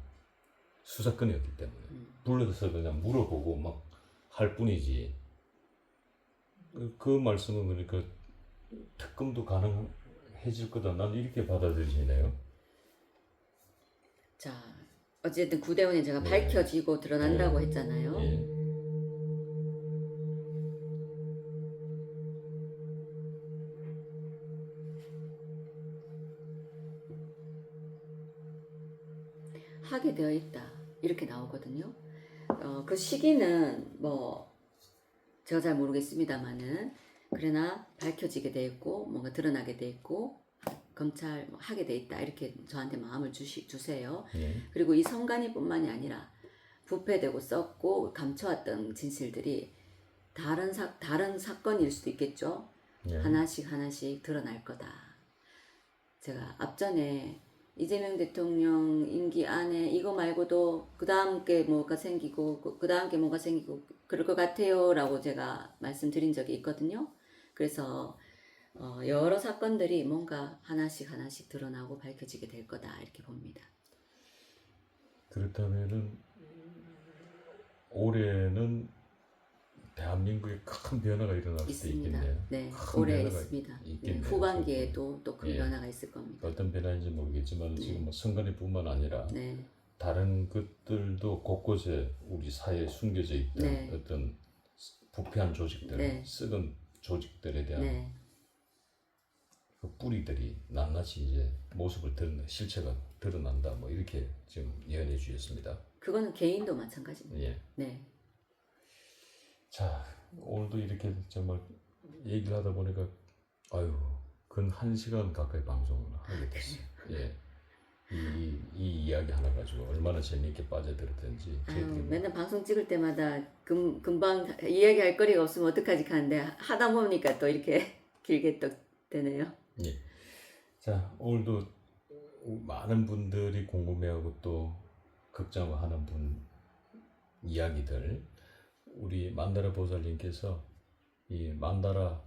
수사권이 없기 때문에. 불러서 그냥 물어보고 막 할 뿐이지. 그 말씀은 그러니까 특검도 가능해질 거다. 난 이렇게 받아들이네요. 자, 어쨌든 9대운이 제가 네. 밝혀지고 드러난다고 네. 했잖아요. 예. 하게 되어 있다. 이렇게 나오거든요. 그 시기는 뭐 제가 잘 모르겠습니다만은 그러나 밝혀지게 돼 있고 뭔가 드러나게 돼 있고 검찰 뭐 하게 돼 있다. 이렇게 저한테 마음을 주세요. 예. 그리고 이 선관위뿐만이 아니라 부패되고 썩고 감춰왔던 진실들이 다른 사건일 수도 있겠죠. 예. 하나씩 드러날 거다. 제가 앞전에 이재명 대통령 임기 안에 이거 말고도 그 다음 게 뭐가 생기고 그 다음 게 뭐가 생기고 그럴 것 같아요 라고 제가 말씀드린 적이 있거든요. 그래서 여러 사건들이 뭔가 하나씩 드러나고 밝혀지게 될 거다 이렇게 봅니다. 그렇다면은 올해는 대한민국에 큰 변화가 일어날 수도 있습니다. 있겠네요. 네, 큰 올해 변화가 있습니다. 네, 있겠네요. 후반기에도 또 큰 예. 변화가 있을 겁니다. 어떤 변화인지 모르겠지만 지금 뭐 선거뿐만 아니라 네, 다른 것들도 곳곳에 우리 사회에 숨겨져 있던 네. 어떤 부패한 조직들, 네. 썩은 조직들에 대한 네, 그 뿌리들이 낱낱이 이제 실체가 드러난다. 뭐 이렇게 지금 예언해 주셨습니다. 그거는 개인도 마찬가지입니다. 예. 네, 자, 오늘도 이렇게 정말 얘기를 하다 보니까 근 1시간 가까이 방송을 하게 됐어요. 예. 이 이야기 하나 가지고 얼마나 재미있게 빠져들었든지 맨날 방송 찍을 때마다 금방 이야기할 거리가 없으면 어떡하지 하는데 하다 보니까 또 이렇게 길게 또 되네요. 예. 자, 오늘도 많은 분들이 궁금해하고 또 걱정하는 이야기들 우리 만다라 보살님께서 이 만다라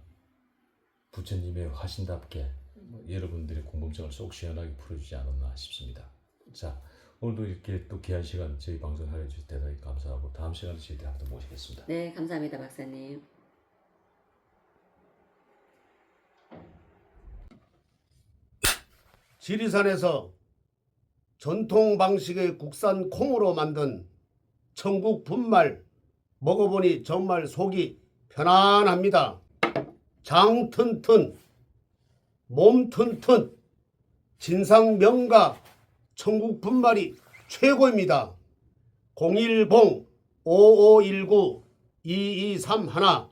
부처님의 화신답게 여러분들의 궁금증을 쏙 시원하게 풀어주지 않았나 싶습니다. 자, 오늘도 이렇게 또 귀한 시간 저희 방송을 하여 주셔서 대단히 감사하고 다음 시간에 저희 한번 모시겠습니다. 네, 감사합니다, 박사님. 지리산에서 전통 방식의 국산 콩으로 만든 천국 분말 먹어보니 정말 속이 편안합니다. 장 튼튼, 몸 튼튼, 진상 명가, 천국 분말이 최고입니다. 010-5519-2231